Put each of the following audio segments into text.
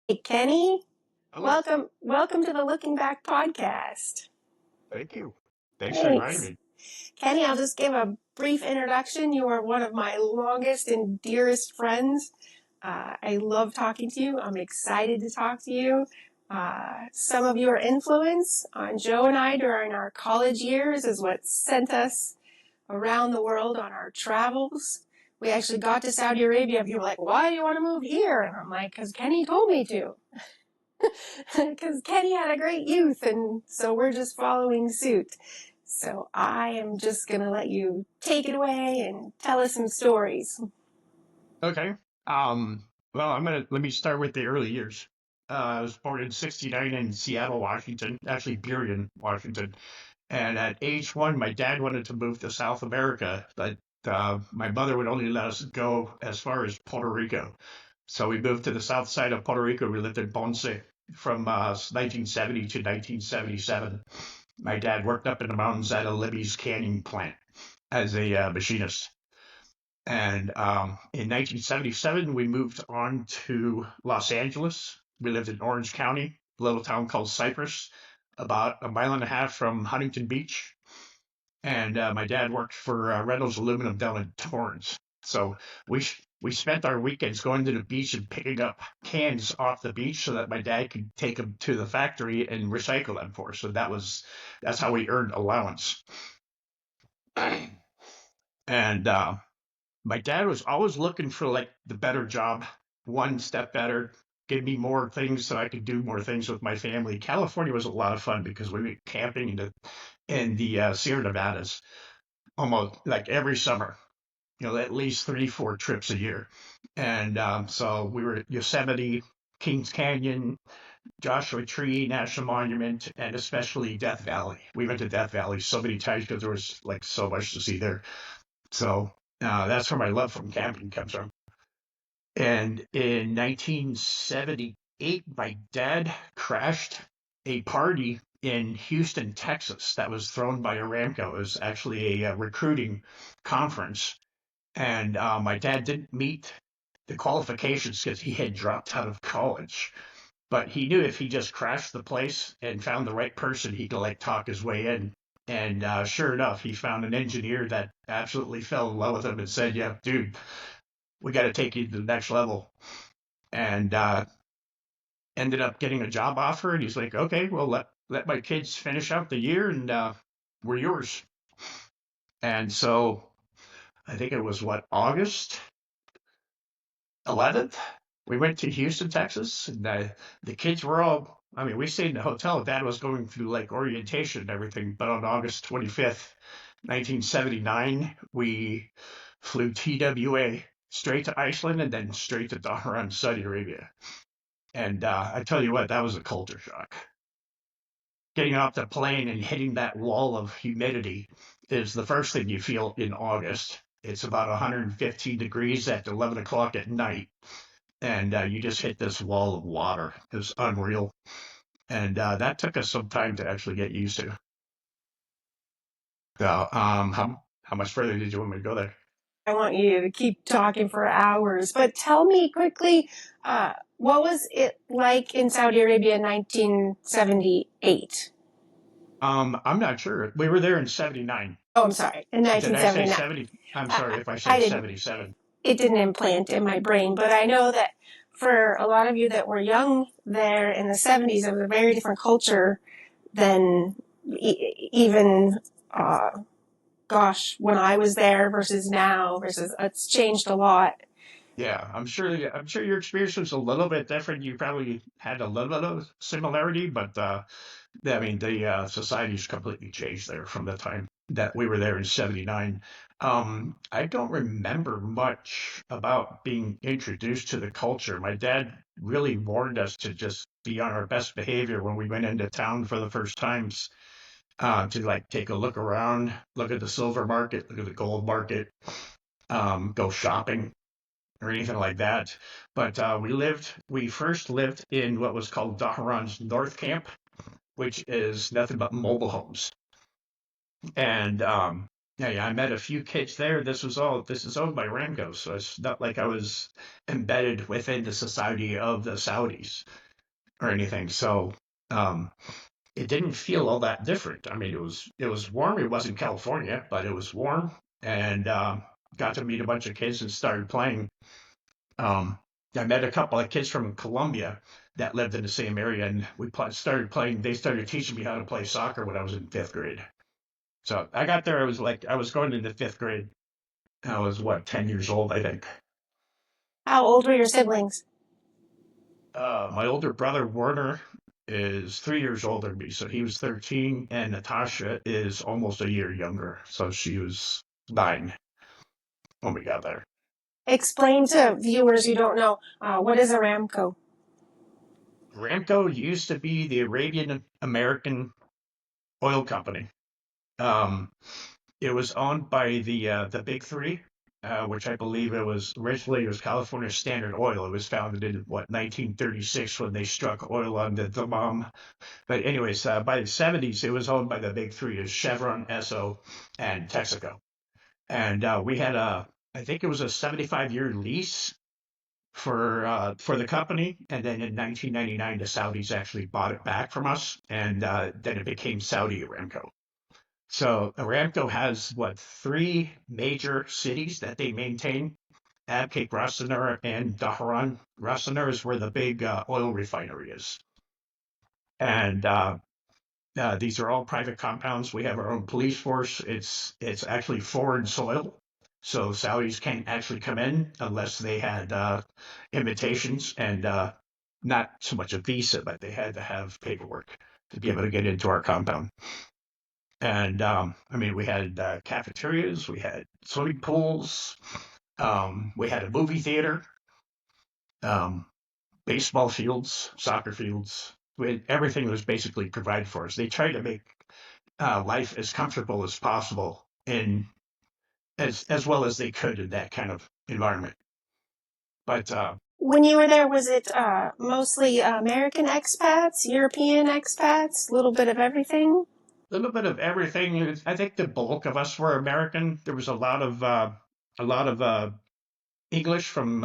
Hey, Kenny, Hello. welcome to the Looking Back podcast. Thank you. Thanks for inviting Thanks. me. Kenny, I'll just give a brief introduction. You are one of my longest and dearest friends. I love talking to you. I'm excited to talk to you. Some of your influence on Joe and I during our college years is what sent us around the world on our travels. We actually got to Saudi Arabia. People were like, why do you want to move here? And I'm like, because Kenny told me to. Because Kenny had a great youth, and so we're just following suit. So I am just going to let you take it away and tell us some stories. Okay. Well, let me start with the early years. I was born in '69 in Seattle, Washington, actually Burien, Washington. And at age 1, my dad wanted to move to South America, but my mother would only let us go as far as Puerto Rico. So we moved to the south side of Puerto Rico. We lived in Ponce from 1970 to 1977. My dad worked up in the mountains at a Libby's canning plant as a machinist. And in 1977, we moved on to Los Angeles. We lived in Orange County, a little town called Cypress, about a mile and a half from Huntington Beach. And my dad worked for Reynolds Aluminum down in Torrance. So we spent our weekends going to the beach and picking up cans off the beach so that my dad could take them to the factory and recycle them for us. So that's how we earned allowance. And my dad was always looking for like the better job, one step better, give me more things so I could do more things with my family. California was a lot of fun because we went camping in the Sierra Nevadas almost like every summer. At least 3, 4 trips a year. And so we were at Yosemite, Kings Canyon, Joshua Tree National Monument, and especially Death Valley. We went to Death Valley so many times because there was like so much to see there. So that's where my love from camping comes from. And in 1978, my dad crashed a party in Houston, Texas, that was thrown by Aramco. It was actually a recruiting conference. And my dad didn't meet the qualifications because he had dropped out of college. But he knew if he just crashed the place and found the right person, he could like talk his way in. And sure enough, he found an engineer that absolutely fell in love with him and said, "Yeah, dude, we got to take you to the next level." And ended up getting a job offer. And he's like, "Okay, well, let my kids finish out the year, and we're yours." And so I think it was what, August 11th, we went to Houston, Texas, and the kids were all. I mean, we stayed in the hotel. Dad was going through like orientation and everything. But on August 25th, 1979, we flew TWA straight to Iceland and then straight to Dhahran, Saudi Arabia. And I tell you what, that was a culture shock. Getting off the plane and hitting that wall of humidity is the first thing you feel in August. It's about 115 degrees at 11 o'clock at night, and you just hit this wall of water. It was unreal, and that took us some time to actually get used to. So, how much further did you want me to go there? I want you to keep talking for hours, but tell me quickly, what was it like in Saudi Arabia in 1978? I'm not sure. We were there in '79. Oh, I'm sorry, in Did I say 1979. 70? I'm sorry I, if I I said didn't, 77. it didn't implant in my brain, but I know that for a lot of you that were young there in the 70s, it was a very different culture than even, uh, gosh, when I was there versus now versus it's changed a lot. Yeah, I'm sure your experience was a little bit different. You probably had a little bit of similarity, but I mean, the society's completely changed there from the time that we were there in '79. I don't remember much about being introduced to the culture. My dad really warned us to just be on our best behavior when we went into town for the first times, to like take a look around, look at the silver market, look at the gold market, go shopping or anything like that. But we first lived in what was called Dhahran's North Camp, which is nothing but mobile homes. And Yeah, I met a few kids there. This is owned by Aramco, so it's not like I was embedded within the society of the Saudis or anything. So um, it didn't feel all that different. I mean, it was warm. It wasn't California, but it was warm, and got to meet a bunch of kids and started playing. Um, I met a couple of kids from Colombia that lived in the same area, and started playing. They started teaching me how to play soccer when I was in fifth grade. So I got there. I was going into fifth grade. I was what, 10 years old, I think. How old were your siblings? My older brother Werner is 3 years older than me, so he was 13, and Natasha is almost a year younger, so she was 9 when we got there. Explain to viewers who don't know, what is Aramco? Aramco used to be the Arabian American Oil Company. Um, it was owned by the big three, which I believe it was California Standard Oil. It was founded in what 1936 when they struck oil on the Dammam. But anyways, by the 70s, it was owned by the big three: is Chevron, Esso, and Texaco. And we had I think it was a 75-year lease for the company, and then in 1999, the Saudis actually bought it back from us, and then it became Saudi Aramco. So Aramco has what, three major cities that they maintain: Abqaiq, Ras and Dhahran. Ras is where the big oil refinery is, and these are all private compounds. We have our own police force. It's actually foreign soil, so Saudis can't actually come in unless they had invitations and not so much a visa, but they had to have paperwork to be able to get into our compound. And I mean, we had cafeterias, we had swimming pools, we had a movie theater, um, baseball fields, soccer fields. Everything was basically provided for us. They tried to make life as comfortable as possible in as well as they could in that kind of environment. But When you were there, was it mostly American expats, European expats, a little bit of everything? a little bit of everything. I think the bulk of us were American. There was a lot of English from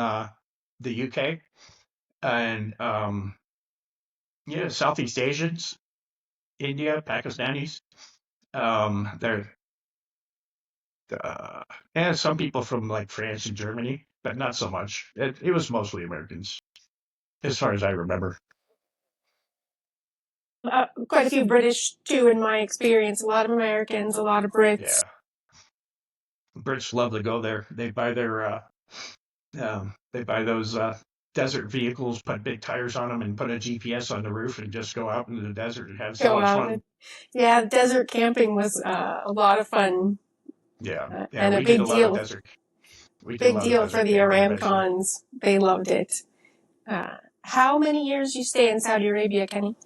the UK and yeah, Southeast Asians, India, Pakistanis. There and some people from like France and Germany, but not so much. It was mostly Americans, as far as I remember. Quite a few British too, in my experience. A lot of Americans, a lot of Brits. Yeah, Brits love to go there. They buy those desert vehicles, put big tires on them, and put a GPS on the roof, and just go out into the desert and have so Go much out and fun. yeah, desert camping was a lot of fun Yeah, yeah, and a we did a lot of desert. We did a big lot of deal for desert the camping eventually. Aramcons. They loved it. How many years you stay in Saudi Arabia, Kenny?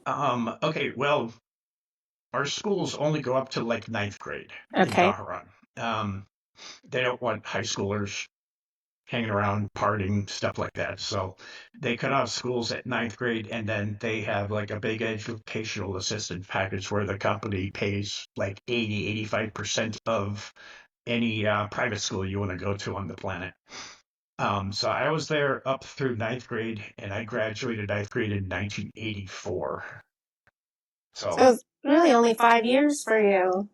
Okay, well, our schools only go up to like ninth grade in Okay. Dhahran. Um, they don't want high schoolers hanging around, partying, stuff like that. So they cut off schools at ninth grade, and then they have like a big educational assistance package where the company pays like 85% of any private school you want to go to on the planet. So I was there up through ninth grade, and I graduated ninth grade in 1984. So So it's really only 5 years for you.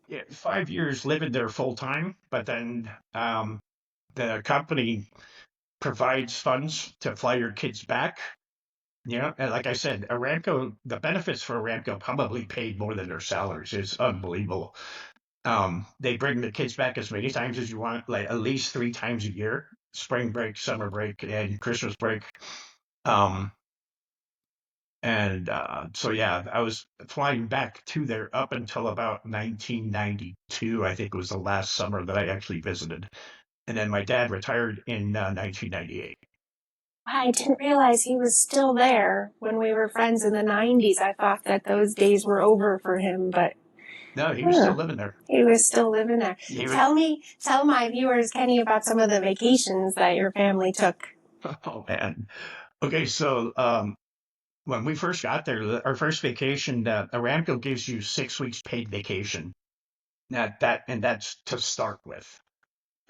yeah, 5 years living there full time, but then the company provides funds to fly your kids back. Yeah, and like I said, Aramco, the benefits for Aramco probably paid more than their salaries. It's unbelievable. They bring the kids back as many times as you want, like at least 3 times a year: spring break, summer break, and Christmas break. Um, and so yeah, I was flying back to there up until about 1992. I think was the last summer that I actually visited, and then my dad retired in 1998. I didn't realize he was still there when we were friends in the 90s. I thought that those days were over for him, but No, he was still huh, living there. he was still living there. He was, Tell my viewers, Kenny, about some of the vacations that your family took. oh man. Okay, so when we first got there, our first vacation, Aramco gives you 6 weeks paid vacation. And that's to start with.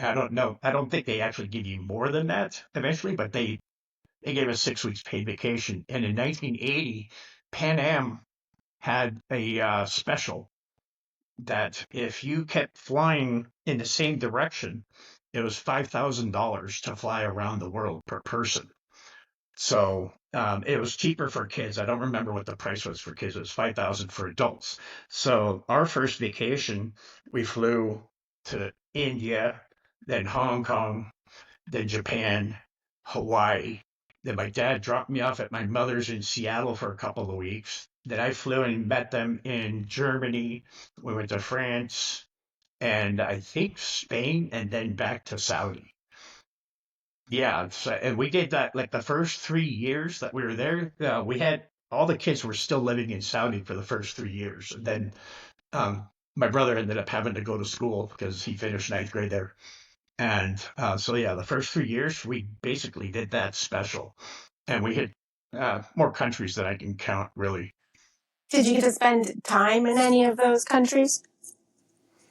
I don't know. I don't think they actually give you more than that eventually, but they gave us 6 weeks paid vacation. And in 1980, Pan Am had a special that if you kept flying in the same direction, it was $5,000 to fly around the world per person. So it was cheaper for kids. I don't remember what the price was for kids. It was 5,000 for adults. So our first vacation, we flew to India, then Hong Kong, then Japan, Hawaii. Then my dad dropped me off at my mother's in Seattle for a couple of weeks. Then I flew and met them in Germany. We went to France and I think Spain and then back to Saudi. Yeah, so, and we did that like the first 3 years that we were there. We had all the kids were still living in Saudi for the first 3 years. And then my brother ended up having to go to school because he finished ninth grade there. And so, yeah, the first 3 years, we basically did that special. And we hit more countries than I can count, really. Did you get to spend time in any of those countries?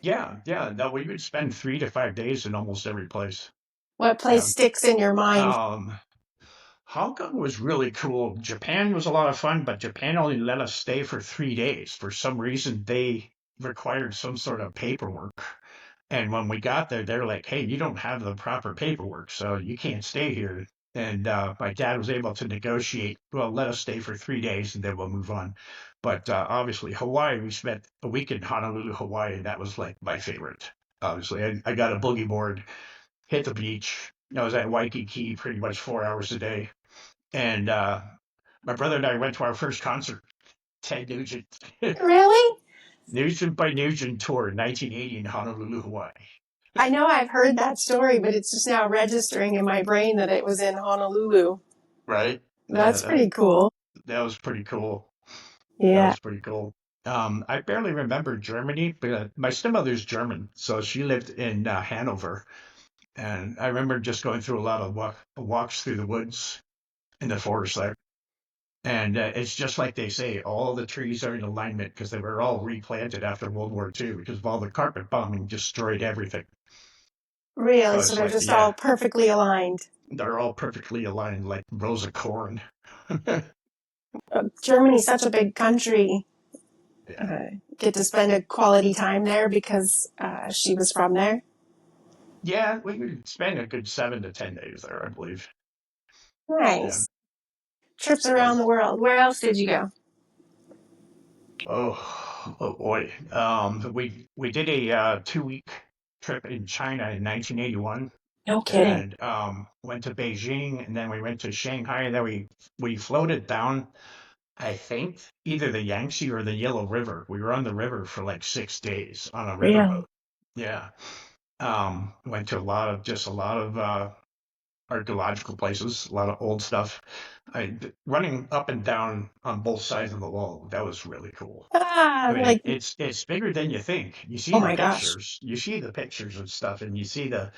Yeah, yeah. No, we would spend 3 to 5 days in almost every place. What place Yeah. sticks in your mind? Um, Hong Kong was really cool. Japan was a lot of fun, but Japan only let us stay for 3 days. For some reason, they required some sort of paperwork. And when we got there, they're like, hey, you don't have the proper paperwork, so you can't stay here. And my dad was able to negotiate, well, let us stay for 3 days and then we'll move on. But obviously, Hawaii, we spent a week in Honolulu, Hawaii, and that was like my favorite. Obviously, I got a boogie board, hit the beach. I was at Waikiki pretty much 4 hours a day. And my brother and I went to our first concert, Ted Nugent. Really? Nugent by Nugent tour in 1980 in Honolulu, Hawaii. I know I've heard that story, but it's just now registering in my brain that it was in Honolulu. Right? Yeah, That's pretty cool. that was pretty cool. That Yeah. was pretty cool. I barely remember Germany, but my stepmother's German, so she lived in Hanover, and I remember just going through a lot of walks through the woods in the forest there. And it's just like they say, all the trees are in alignment because they were all replanted after World War II because of all the carpet bombing destroyed everything. So Really? So it's they're like, just all yeah, perfectly aligned. they're all perfectly aligned like rows of corn. Germany's such a big country. Yeah. Get to spend a quality time there because she was from there. Yeah, we could spend a good 7 to 10 days there, I believe. Yeah, Nice. Trips that around the was. world. Where else did you go? Oh boy. We did a 2 week trip in China in 1981, No kidding. and went to Beijing, and then we went to Shanghai, and then we floated down. I think either the Yangtze or the Yellow River. We were on the river for like 6 days on a Really? riverboat. Yeah. Went to a lot of archaeological places, a lot of old stuff. Running up and down on both sides of the wall, that was really cool. I Ah, mean, like, it's bigger than you think. oh my gosh. You see the pictures and stuff, and you see the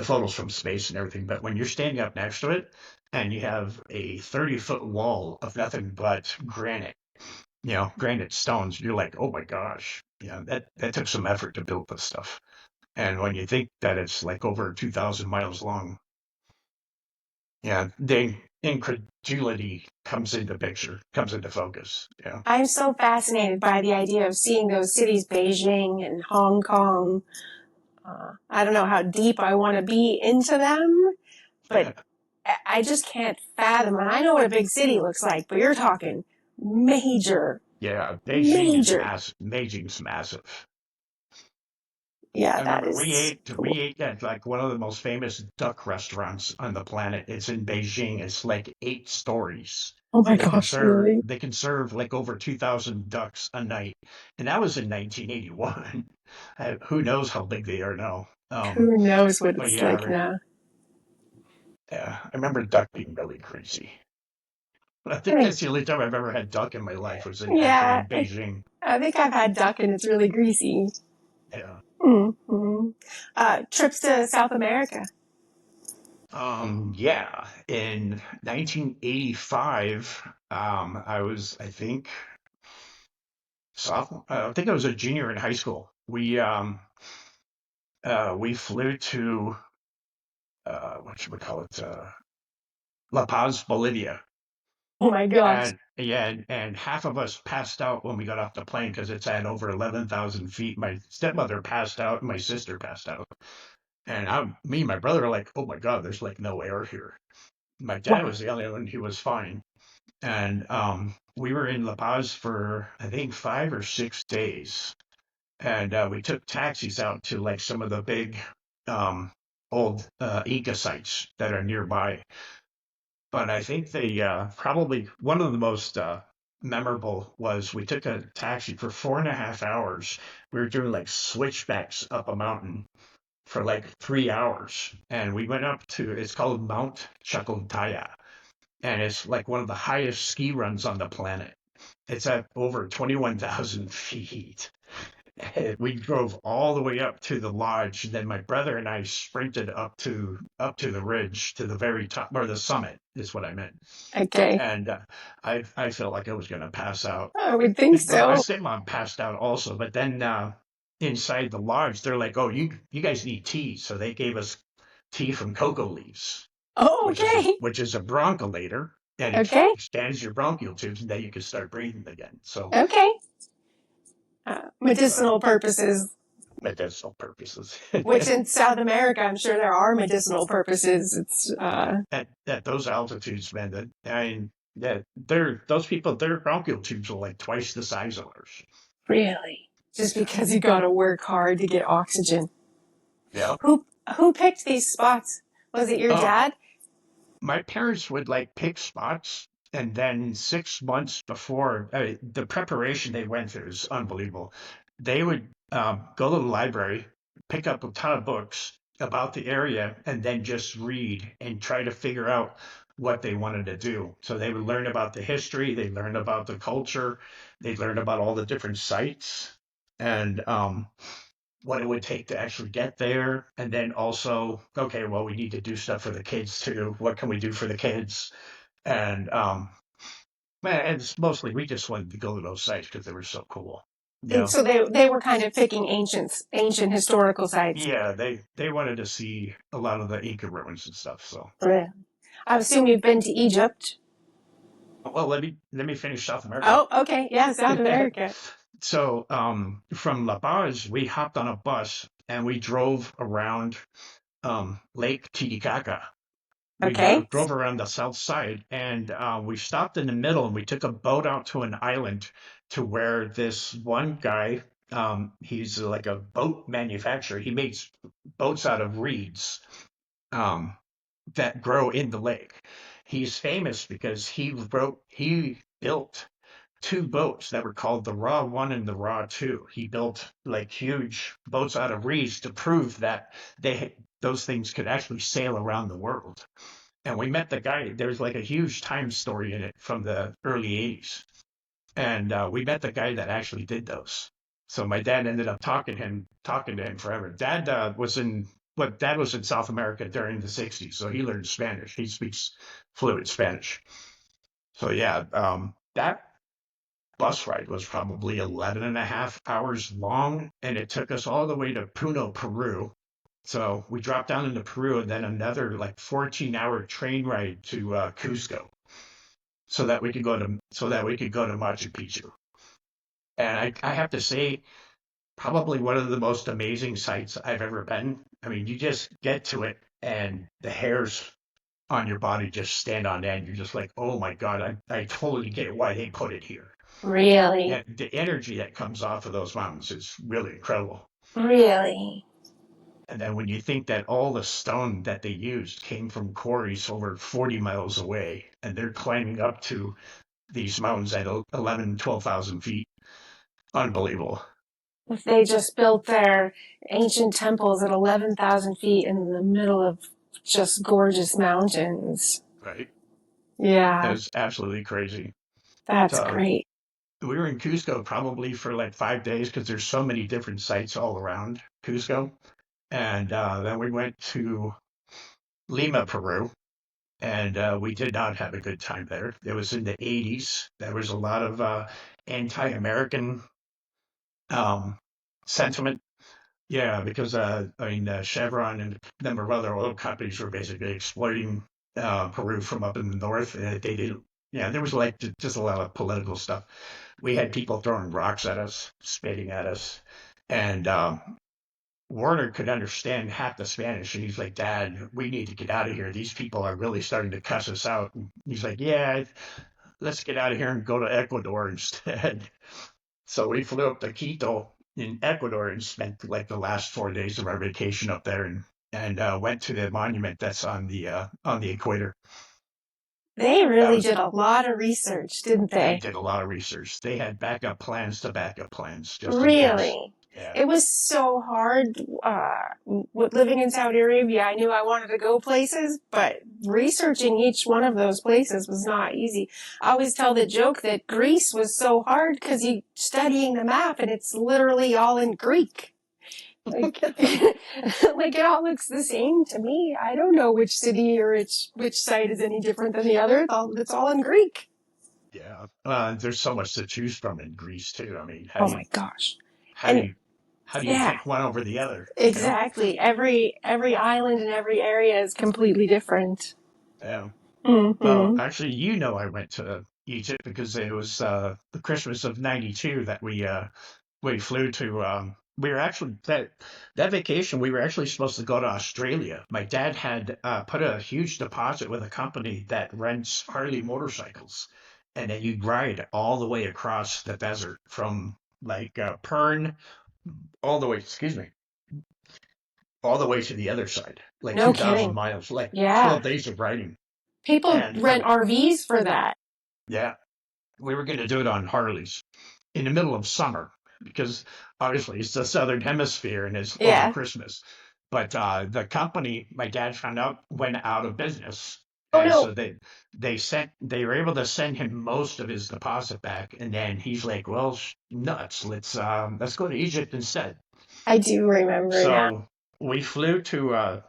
photos from space and everything. But when you're standing up next to it, and you have a 30-foot wall of nothing but granite, granite stones, you're like, oh my gosh, that took some effort to build this stuff. And when you think that it's like over 2,000 miles long, yeah, the incredulity comes into focus. Yeah. I'm so fascinated by the idea of seeing those cities, Beijing and Hong Kong. I don't know how deep I want to be into them, but I just can't fathom. And I know what a big city looks like, but you're talking major, Yeah, major. Beijing's massive. Yeah, I that remember is we cool. ate at like one of the most famous duck restaurants on the planet. It's in Beijing. It's like 8 stories. Oh my gosh, really? They can serve like over 2,000 ducks a night, and that was in 1981. Who knows how big they are now? Who knows what But it's yeah, like now? I remember duck being really crazy. I I think think, that's the only time I've ever had duck in my life was in actually yeah, in Beijing. I think I've had duck and it's really greasy. Yeah. Mm-hmm. Trips to South America. Yeah. In 1985, I think I was a junior in high school. we we flew to what should we call it? La Paz, Bolivia. Oh my gosh. And half of us passed out when we got off the plane because it's at over 11,000 feet. My stepmother passed out, and my sister passed out. And me and my brother are like, oh my God, there's like no air here. My dad Wow. was the only one who was fine. And we were in La Paz for, I think, 5 or 6 days. And we took taxis out to like some of the big old Inca sites that are nearby. But I think they probably one of the most memorable was we took a taxi for 4.5 hours. We were doing like switchbacks up a mountain for like 3 hours, and we went up to it's called Mount Chacotaya, and it's like one of the highest ski runs on the planet. It's at over 21,000 feet. We drove all the way up to the lodge. Then my brother and I sprinted up to the ridge to the very top or the summit is what I meant. Okay. And I felt like I was going to pass out. I would think But my so. stepmom passed out also. But then inside the lodge, they're like, "Oh, you guys need tea," so they gave us tea from cocoa leaves, Oh, which is a okay. which is a broncholator, and Okay. expands your bronchial tubes, and then you can start breathing again. So Okay. uh, Medicinal purposes, medicinal purposes. which in South America, I'm sure there are medicinal purposes. It's At those altitudes, man, that I mean, yeah, those people, their bronchial tubes are like twice the size of ours. really just Yeah, because you got to work hard to get oxygen. yeah. Who who picked these spots? Was it your Oh, dad? my parents would like pick spots, and then 6 months before the preparation they went through is unbelievable. They would go to the library, pick up a ton of books about the area, and then just read and try to figure out what they wanted to do. So they would learn about the history, they learn about the culture, they learn about all the different sites, and what it would take to actually get there. And then also, okay, well, we need to do stuff for the kids too. What can we do for the kids? And man, it's mostly we just wanted to go to those sites because they were so cool. You And know, so they were kind of picking ancient historical sites. yeah, they wanted to see a lot of the Inca ruins and stuff. So, Really? I assume you've been to Egypt. well, let me finish South America. Oh, okay. Yeah, South America. So, from La Paz, we hopped on a bus and we drove around Lake Titicaca. We Okay. drove around the south side, and we stopped in the middle, and we took a boat out to an island to where this one guy, he's like a boat manufacturer. He makes boats out of reeds um, that grow in the lake. He's famous because he built two boats that were called the Raw One and the Raw Two. He built like huge boats out of reeds to prove that those things could actually sail around the world. And we met the guy. There's like a huge time story in it from the early 80s. And we met the guy that actually did those. So my dad ended up talking to him forever. Dad was in South America during the 60s, so he learned Spanish. He speaks fluent Spanish. So yeah, that bus ride was probably 11 and a half hours long, and it took us all the way to Puno, Peru. So we dropped down into Peru and then another like 14-hour train ride to Cusco so that we could go to Machu Picchu. And I have to say, probably one of the most amazing sites I've ever been. I mean, you just get to it and the hairs on your body just stand on end. You're just like, oh my God, I totally get why they put it here. Really? And the energy that comes off of those mountains is really incredible. Really? And then when you think that all the stone that they used came from quarries over 40 miles away, and they're climbing up to these mountains at 11, 12,000 feet, unbelievable, If they just built their ancient temples at 11,000 feet in the middle of just gorgeous mountains. right? That Yeah, was absolutely crazy. that's So great. we were in Cusco probably for like 5 days because there's so many different sites all around Cusco. And then we went to Lima, Peru, and we did not have a good time there. It was in the 80s. There was a lot of anti-American um, sentiment. Yeah, because Chevron and a number of other oil companies were basically exploiting Peru from up in the north. They didn't. Yeah, there was like just a lot of political stuff. We had people throwing rocks at us, spitting at us, and Warner could understand half the Spanish, and he's like, "Dad, we need to get out of here. These people are really starting to cuss us out." And he's like, "Yeah, let's get out of here and go to Ecuador instead." So we flew up to Quito in Ecuador and spent like the last 4 days of our vacation up there, and went to the monument that's on the equator. They That really was did a lot of research, didn't They they? did a lot of research. They had backup plans to backup plans just in case. Really. Yeah. It was so hard living in Saudi Arabia. I knew I wanted to go places, but researching each one of those places was not easy. I always tell the joke that Greece was so hard because you're studying the map and it's literally all in Greek. Like, like it all looks the same to me. I don't know which city or which site is any different than the other. It's all in Greek. Yeah. There's so much to choose from in Greece too. I mean, Oh my gosh. how do And you how do you yeah, pick one over the other? You know? exactly. Every island and every area is completely different. Yeah. Well, Mm-hmm. actually, I went to Egypt because it was the Christmas of '92 that we flew to. We were actually that vacation. We were actually supposed to go to Australia. My dad had put a huge deposit with a company that rents Harley motorcycles, and then you ride all the way across the desert from like Pern all the way. Excuse me, all the way to the other side, like No 2,000 kidding. miles, like Yeah. 12 days of riding. People And rent RVs for that. yeah, we were going to do it on Harleys in the middle of summer because obviously it's the southern hemisphere and it's over Yeah. Christmas. But the company my dad found out went out of business, Oh and no. so they were able to send him most of his deposit back, and then he's like, "Well, nuts, let's go to Egypt instead." I do remember now. So we flew to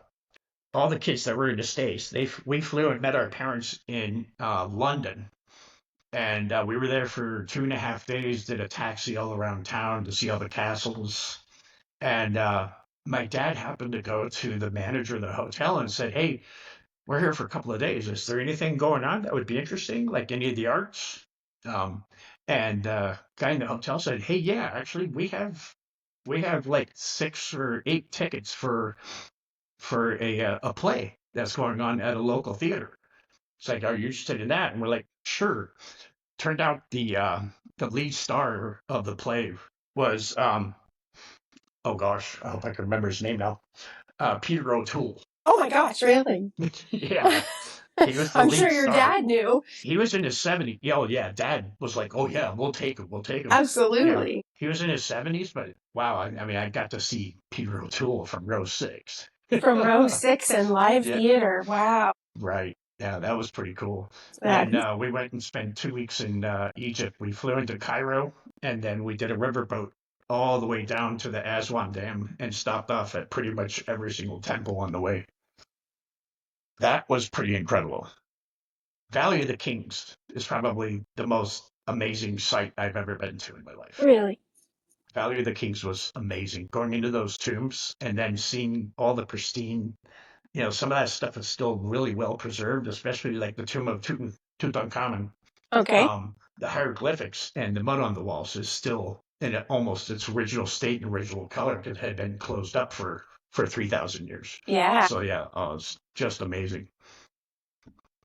all the kids that were in the States. We flew and met our parents in London, and we were there for 2.5 days. Did a taxi all around town to see all the castles, and my dad happened to go to the manager of the hotel and said, "Hey, we're here for a couple of days. Is there anything going on that would be interesting, like any of the arts?" Um, and guy in the hotel said, "Hey, yeah, actually, we have like 6 or 8 tickets for a play that's going on at a local theater." It's like, "Are you interested in that?" And we're like, "Sure." Turned out the lead star of the play was oh gosh, I hope I can remember his name now. Peter O'Toole. Oh my gosh, really? Yeah, he was the I'm sure lead your star. dad knew. He was in his 70s. Oh yeah, Dad was like, "Oh yeah, we'll take him. We'll take him." Yeah, Absolutely. he was in his 70s, but wow, I mean, I got to see Peter O'Toole from row six. From row six in live Yeah, theater. Wow. right. Yeah, that was pretty cool. That And we went and spent 2 weeks in Egypt. We flew into Cairo, and then we did a riverboat all the way down to the Aswan Dam and stopped off at pretty much every single temple on the way. That was pretty incredible. Valley of the Kings is probably the most amazing site I've ever been to in my life. really. Valley of the Kings was amazing. Going into those tombs and then seeing all the pristine, some of that stuff is still really well preserved, especially like the tomb of Tutankhamun. Okay. The hieroglyphics and the mud on the walls is still in almost its original state and original color. It had been closed up for 3,000 years. Yeah. So yeah, it's just amazing.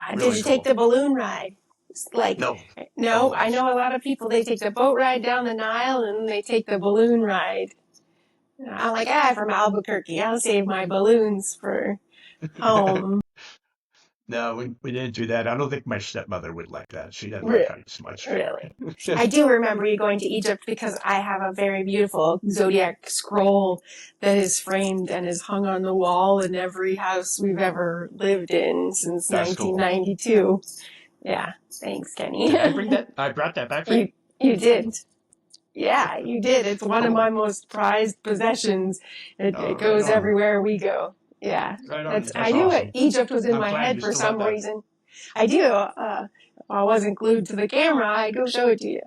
Did Really you take cool. the balloon ride? Like, No. no, Oh, I know a lot of people, they take the boat ride down the Nile and they take the balloon ride. I'm like, I'm from Albuquerque. I'll save my balloons for home. no, we didn't do that. I don't think my stepmother would like that. She doesn't like heights much. Really. I do remember you going to Egypt because I have a very beautiful zodiac scroll that is framed and is hung on the wall in every house we've ever lived in since That's cool. 1992. Yeah. Thanks, Kenny. Did I bring that? I brought that back for you? You did. Yeah, you did. It's one of Cool. my most prized possessions. It Right goes on. everywhere we go. Yeah. Right on. That's I knew awesome. it. Egypt was in I'm my glad head you for still have some that. reason. I do. I wasn't glued to the camera. I go show it to you.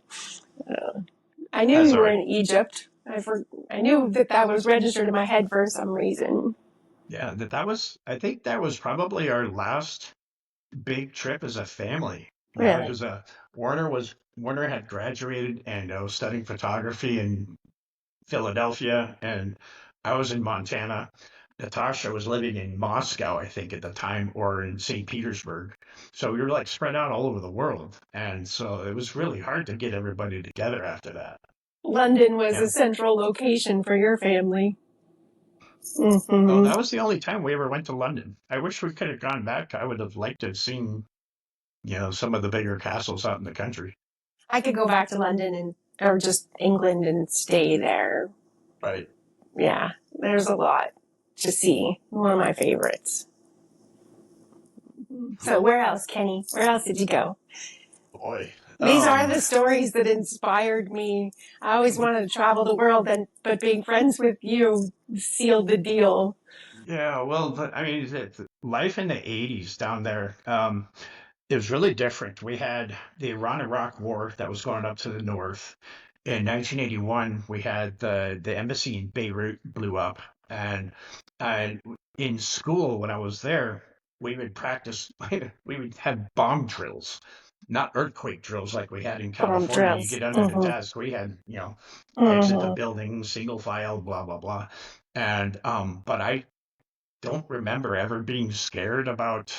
I knew That's you all were right. in Egypt. I knew that was registered in my head for some reason. Yeah, I think that was probably our last big trip as a family. Yeah, Really. because Warner had graduated and was studying photography in Philadelphia, and I was in Montana. Natasha was living in Moscow, I think, at the time, or in St. Petersburg. So we were like spread out all over the world, and so it was really hard to get everybody together after that. London was a Yeah. central location for your family. Oh, Hmm. that was the only time we ever went to London. I wish we could have gone back. I would have liked to have seen, some of the bigger castles out in the country. I could go back to London or just England and stay there. Right. Yeah, there's a lot to see. One of my favorites. So where else, Kenny? Where else did you go? Boy. These are the stories that inspired me. I always wanted to travel the world, but being friends with you sealed the deal. Yeah, well, I mean, life in the 80s down there, it was really different. We had the Iran-Iraq War that was going up to the north. In 1981, we had the embassy in Beirut blew up, and and in school when I was there, we would practice. We would have bomb drills, not earthquake drills like we had in Bomb California. You drills. get under the Mm-hmm. desk. We had, exit the Mm-hmm. building, single file, blah blah blah. And but I don't remember ever being scared about.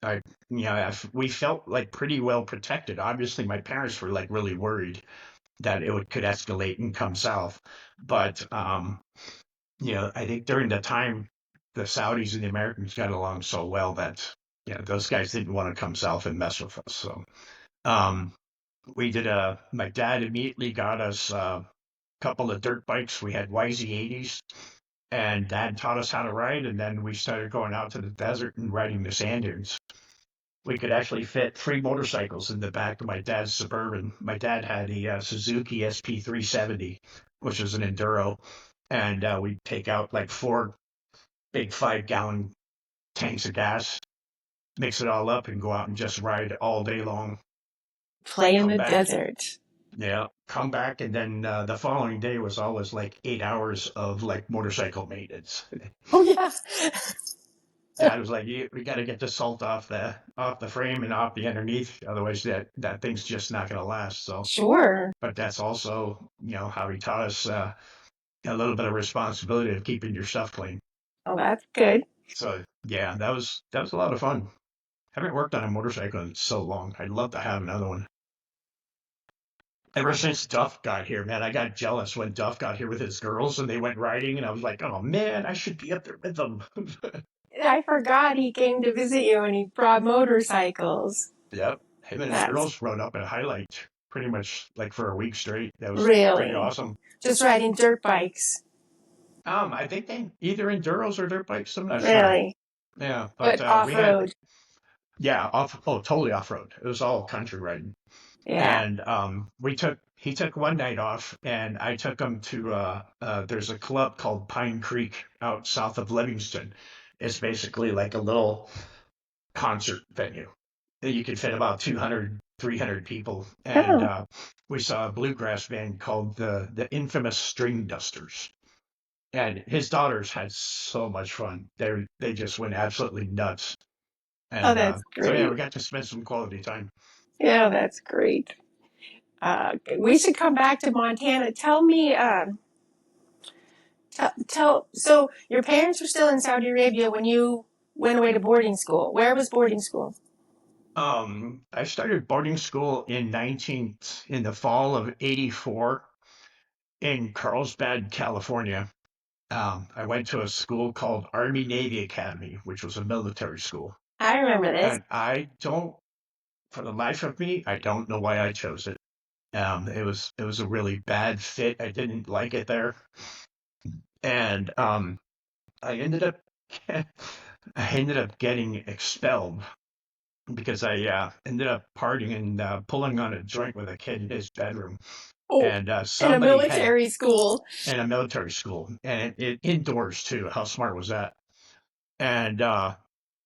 I, we felt like pretty well protected. Obviously, my parents were like really worried that could escalate and come south. But I think during the time, the Saudis and the Americans got along so well that those guys didn't want to come south and mess with us. So um, we did my dad immediately got us a couple of dirt bikes. We had YZ80s, and dad taught us how to ride, and then we started going out to the desert and riding the sand dunes. We could actually fit 3 motorcycles in the back of my dad's Suburban. My dad had a Suzuki SP370, which was an enduro, and we'd take out like 4 big 5-gallon tanks of gas, mix it all up, and go out and just ride all day long. Play in Come the back, desert. yeah, come back, and then the following day was always like 8 hours of like motorcycle maintenance. Oh yeah. Dad was like, "We got to get the salt off the frame and off the underneath, otherwise that thing's just not going to last." So, Sure. but that's also how he taught us a little bit of responsibility of keeping your stuff clean. Oh, that's good. So yeah, that was a lot of fun. Haven't worked on a motorcycle in so long. I'd love to have another one. Ever since Duff got here, man, I got jealous when Duff got here with his girls and they went riding, and I was like, oh man, I should be up there with them. I forgot he came to visit you and he brought motorcycles. Yep. Him and his That's girls rode up at Highlight pretty much like for a week straight. That was pretty really awesome. just riding dirt bikes. I think they either enduros or dirt bikes. I'm not sure. Really. Yeah, but But off we had road. totally off road. It was all country riding. Yeah. And he took one night off, and I took him to there's a club called Pine Creek out south of Livingston. It's basically like a little concert venue. You could fit about 200, 300 people, and Oh. we saw a bluegrass band called the infamous String Dusters. And his daughters had so much fun. They just went absolutely nuts. Oh, And that's so yeah, we great. got to spend some quality time. Yeah, that's great. We should come back to Montana. Tell me, so your parents were still in Saudi Arabia when you went away to boarding school. Where was boarding school? I started boarding school in the fall of '84 in Carlsbad, California. I went to a school called Army Navy Academy, which was a military school. I remember this. And for the life of me, I don't know why I chose it. It was a really bad fit. I didn't like it there, and I ended up I ended up getting expelled because I ended up partying and pulling on a joint with a kid in his bedroom, Oh, and in a somebody had military school. in a military school, and it indoors too. How smart was that? And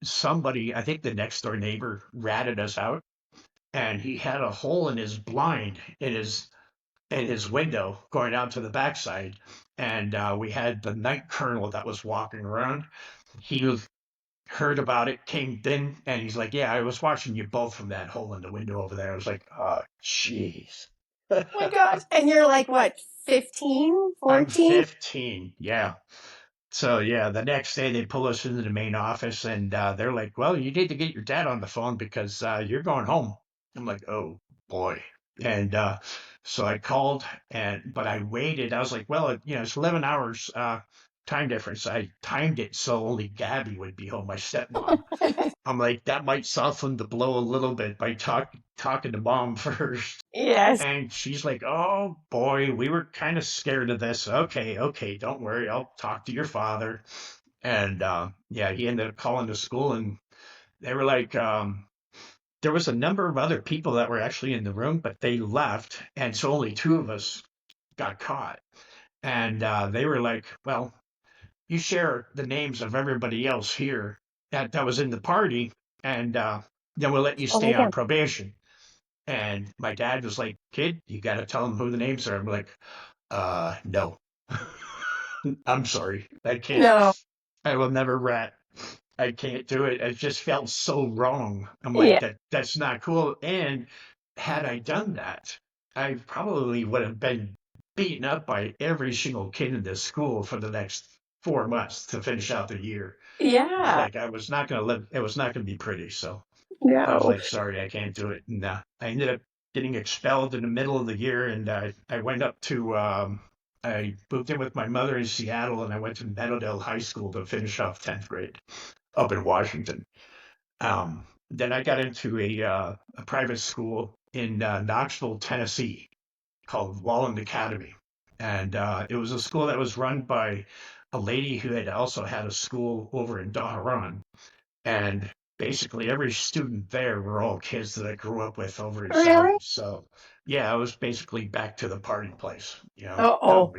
somebody, I think the next door neighbor, ratted us out, and he had a hole in his blind in his in his window going out to the backside. And we had the night colonel that was walking around. He heard about it, came in, and he's like, "Yeah, I was watching you both from that hole in the window over there." I was like, "Oh, jeez." Oh my gosh. And you're like, what, 15, I'm 14? 15. Yeah. So yeah, the next day they pull us into the main office, and they're like, "Well, you need to get your dad on the phone because you're going home." I'm like, "Oh boy!" And so I called, but I waited. I was like, "Well, it's 11 hours time difference." I timed it so only Gabby would be home, my stepmom. I'm like, that might soften the blow a little bit by talking to mom first. Yes. And she's like, "Oh boy, we were kind of scared of this. Okay, okay, don't worry. I'll talk to your father." And yeah, he ended up calling the school, and they were like, there was a number of other people that were actually in the room, but they left. And so only two of us got caught. And they were like, "Well, you share the names of everybody else here that was in the party, and then we'll let you Oh stay my on God. probation." And my dad was like, "Kid, you got to tell them who the names are." I'm like, no. I'm sorry. I can't. No. I will never rat. I can't do it. It just felt so wrong. I'm like, Yeah. that's not cool. And had I done that, I probably would have been beaten up by every single kid in this school for the next 4 months to finish out the year. It's Yeah. like I was not going to live. It was not going to be pretty. So I was No. like, sorry, I can't do it. And I ended up getting expelled in the middle of the year, and I went up to. I moved in with my mother in Seattle, and I went to Meadowdale High School to finish off 10th grade up in Washington. Then I got into a private school in Knoxville, Tennessee, called Walland Academy, and it was a school that was run by a lady who had also had a school over in Dhahran, and basically every student there were all kids that I grew up with over in Really? Saudi. So yeah, I was basically back to the party place. Uh-oh.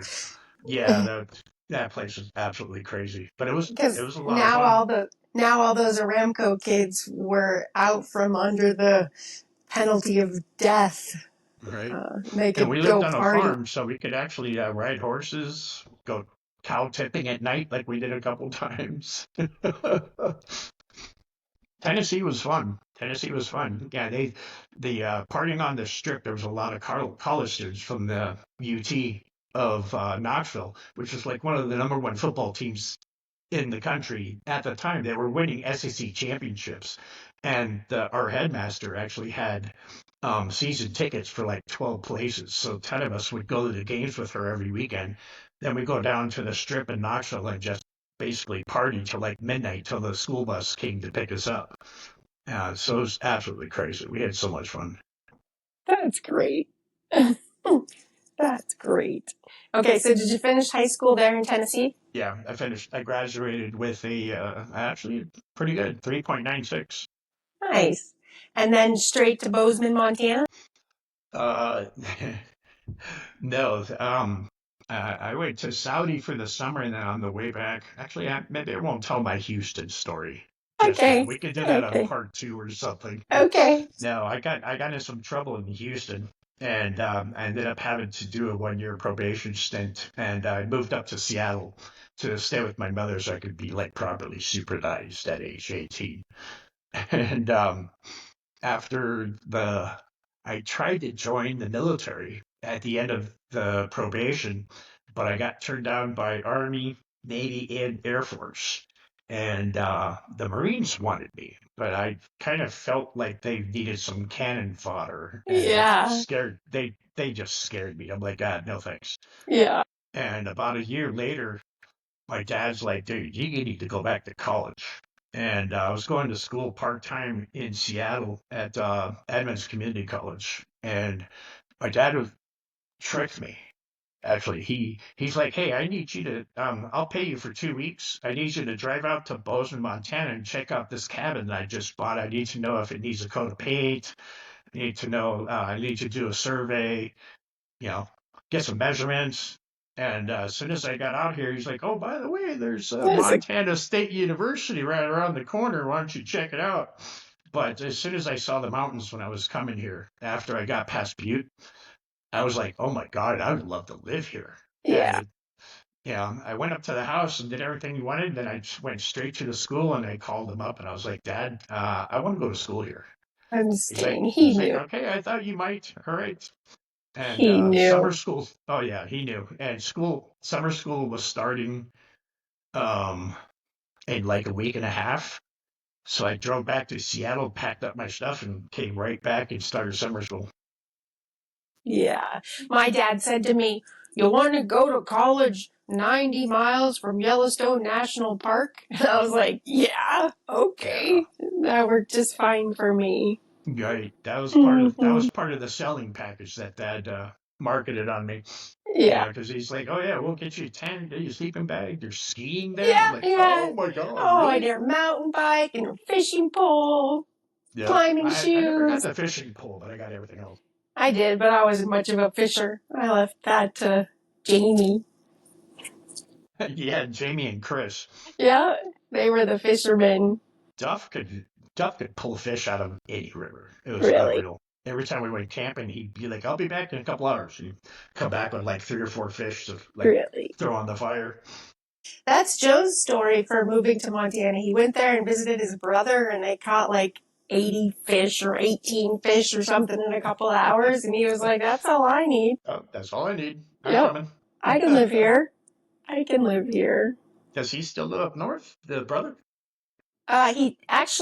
Yeah, that place was absolutely crazy, but it Because was a lot of fun, now all those Aramco kids were out from under the penalty of death. right? They And could we lived go on a party. farm, so we could actually ride horses, go cow tipping at night, like we did a couple times. Tennessee was fun. Tennessee was fun. Yeah, the partying on the strip. There was a lot of college students from the UT of Knoxville, which is like one of the number one football teams in the country at the time. They were winning SEC championships, and our headmaster actually had season tickets for like 12 places. So 10 of us would go to the games with her every weekend. Then we go down to the strip in Knoxville and just basically party till like midnight till the school bus came to pick us up. So it was absolutely crazy. We had so much fun. That's great. That's great. Okay, so did you finish high school there in Tennessee? Yeah, I graduated with a actually pretty good 3.96. Nice. And then straight to Bozeman, Montana? Uh, no, I went to Saudi for the summer, and then on the way back, actually, maybe I won't tell my Houston story just yet. Okay. We could do that on Okay. part two or something. Okay. No, I got in some trouble in Houston, and I ended up having to do a 1 year probation stint, and I moved up to Seattle to stay with my mother so I could be like properly supervised at age 18. And after I tried to join the military at the end of the probation, but I got turned down by Army, Navy, and Air Force. And the Marines wanted me, but I kind of felt like they needed some cannon fodder, and it Yeah. scared they just scared me. I'm like, God, no thanks. Yeah. And about a year later, my dad's like, dude, you need to go back to college. And I was going to school part time in Seattle at Edmonds Community College. And my dad would trick me. Actually, he's like, hey, I need you to I'll pay you for 2 weeks. I need you to drive out to Bozeman, Montana, and check out this cabin that I just bought. I need to know if it needs a coat of paint. I need to know. I need you to do a survey, you know, get some measurements. And as soon as I got out here, he's like, oh, by the way, there's That's a, Montana State University right around the corner. Why don't you check it out? But as soon as I saw the mountains when I was coming here, after I got past Butte, I was like, oh my God, I would love to live here. And Yeah, yeah, I went up to the house and did everything he wanted. Then I just went straight to the school and I called him up and I was like, Dad, I want to go to school here. I'm just He's like, kidding. He knew. okay, I thought you might. All right. And He summer knew. school, oh yeah, he knew. And summer school was starting um, in like a week and a half. So I drove back to Seattle, packed up my stuff, and came right back and started summer school. Yeah. My dad said to me, "You want to go to college 90 miles from Yellowstone National Park?" And I was like, "Yeah, Yeah, okay. That worked just fine for me." right. That Hmm. was part of the selling package that Dad marketed on me. Yeah. Yeah, because he's like, oh yeah, we'll get you a tent, your sleeping bag, you're skiing there. I'm Yeah, like, yeah. oh my God, Oh, and really? your mountain bike and your fishing pole, Yep. climbing I never got shoes. the fishing pole, but I got everything else. I did, but I wasn't much of a fisher. I left that to Jamie. Yeah, Jamie and Chris. Yeah, they were the fishermen. Duff could Duff could pull fish out of any river. It was Really, unreal. Every time we went camping, he'd be like, "I'll be back in a couple hours." He'd come back with like 3 or 4 fish to like really. throw on the fire. That's Joe's story for moving to Montana. He went there and visited his brother, and they caught like 80 fish or 18 fish or something in a couple of hours. And he was like, "That's all I need. Oh, that's all I need. I'm Yep, coming. I can live here. I can live here." Does he still live up north, the brother?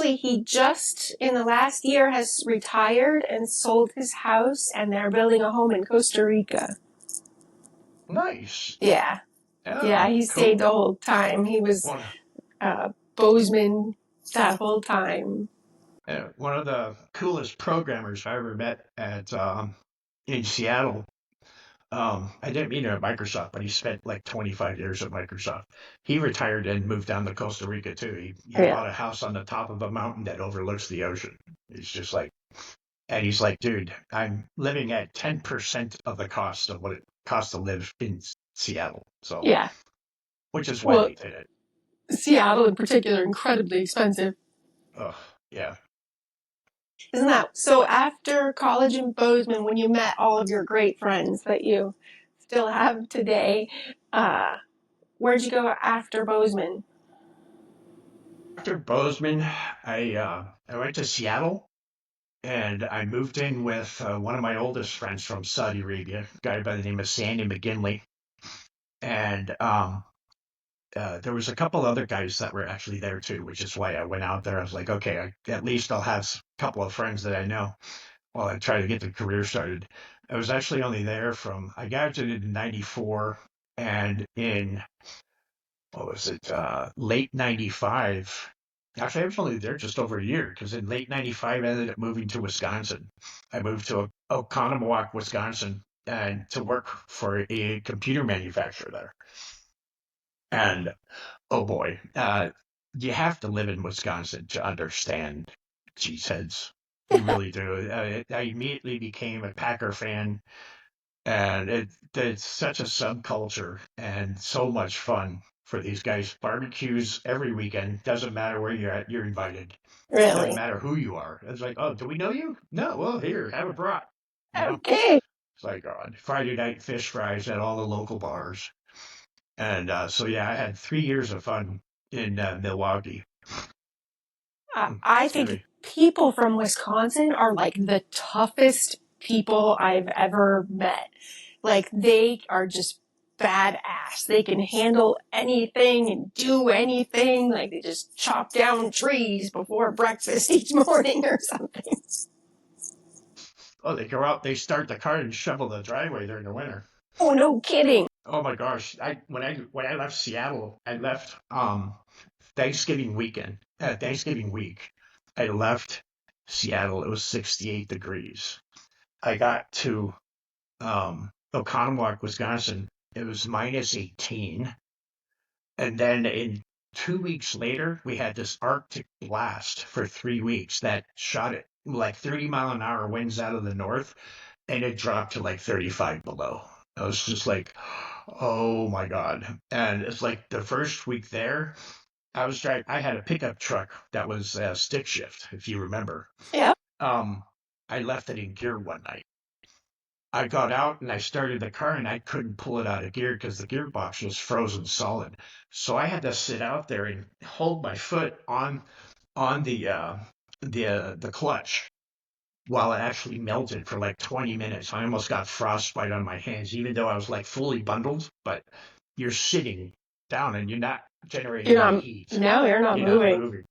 He just in the last year has retired and sold his house, and they're building a home in Costa Rica. Nice. Yeah, yeah, Oh, he stayed the cool. whole time. He was One, Bozeman that whole time. one of the coolest programmers I ever met at in Seattle. I didn't meet him at Microsoft, but he spent like 25 years at Microsoft. He retired and moved down to Costa Rica too. He Yeah, bought a house on the top of a mountain that overlooks the ocean. It's just like, and he's like, dude, I'm living at 10% of the cost of what it costs to live in Seattle. So, yeah. which is why Well, they did it. Seattle in particular, incredibly expensive. Oh, yeah. Isn't that so? After college in Bozeman, when you met all of your great friends that you still have today, uh, where'd you go after Bozeman? After Bozeman, I went to Seattle and I moved in with one of my oldest friends from Saudi Arabia, a guy by the name of Sandy McGinley. And there was a couple other guys that were actually there too, which is why I went out there. I was like, okay, at least I'll have a couple of friends that I know while I try to get the career started. I was actually only there from I graduated in '94, and in what was it, late '95. Actually, I was only there just over a year because in late '95 I ended up moving to Wisconsin. I moved to Oconomowoc, Wisconsin, and to work for a computer manufacturer there. And oh boy, you have to live in Wisconsin to understand cheeseheads. You really do. I immediately became a Packer fan, and it's such a subculture and so much fun for these guys. Barbecues every weekend. Doesn't matter where you're at, you're invited. Doesn't Really? matter who you are. It's like, oh, do we know you? No. Well, here, have a brat. You know, Okay. it's like Friday night fish fries at all the local bars. And so, yeah, I had 3 years of fun in Milwaukee. I Excuse think me. people from Wisconsin are like the toughest people I've ever met. Like they are just badass. They can handle anything and do anything. Like they just chop down trees before breakfast each morning or something. Oh, they go out, they start the car and shovel the driveway during the winter. Oh, no kidding. Oh my gosh! When I left Seattle, I left Thanksgiving weekend. Thanksgiving week, I left Seattle. It was 68 degrees. I got to Oconomowoc, Wisconsin. It was minus 18. And then in 2 weeks later, we had this Arctic blast for 3 weeks that shot it like 30-mile-an-hour winds out of the north, and it dropped to like 35 below. I was just like, oh my God. And it's like the first week there, I had a pickup truck that was stick shift, if you remember. Yeah. Um, I left it in gear one night I got out and I started the car and I couldn't pull it out of gear because the gearbox was frozen solid. So I had to sit out there and hold my foot on the clutch while it actually melted for like 20 minutes. I almost got frostbite on my hands, even though I was like fully bundled. But you're sitting down and you're not generating You're any not, heat. no, you're not You're not moving. moving.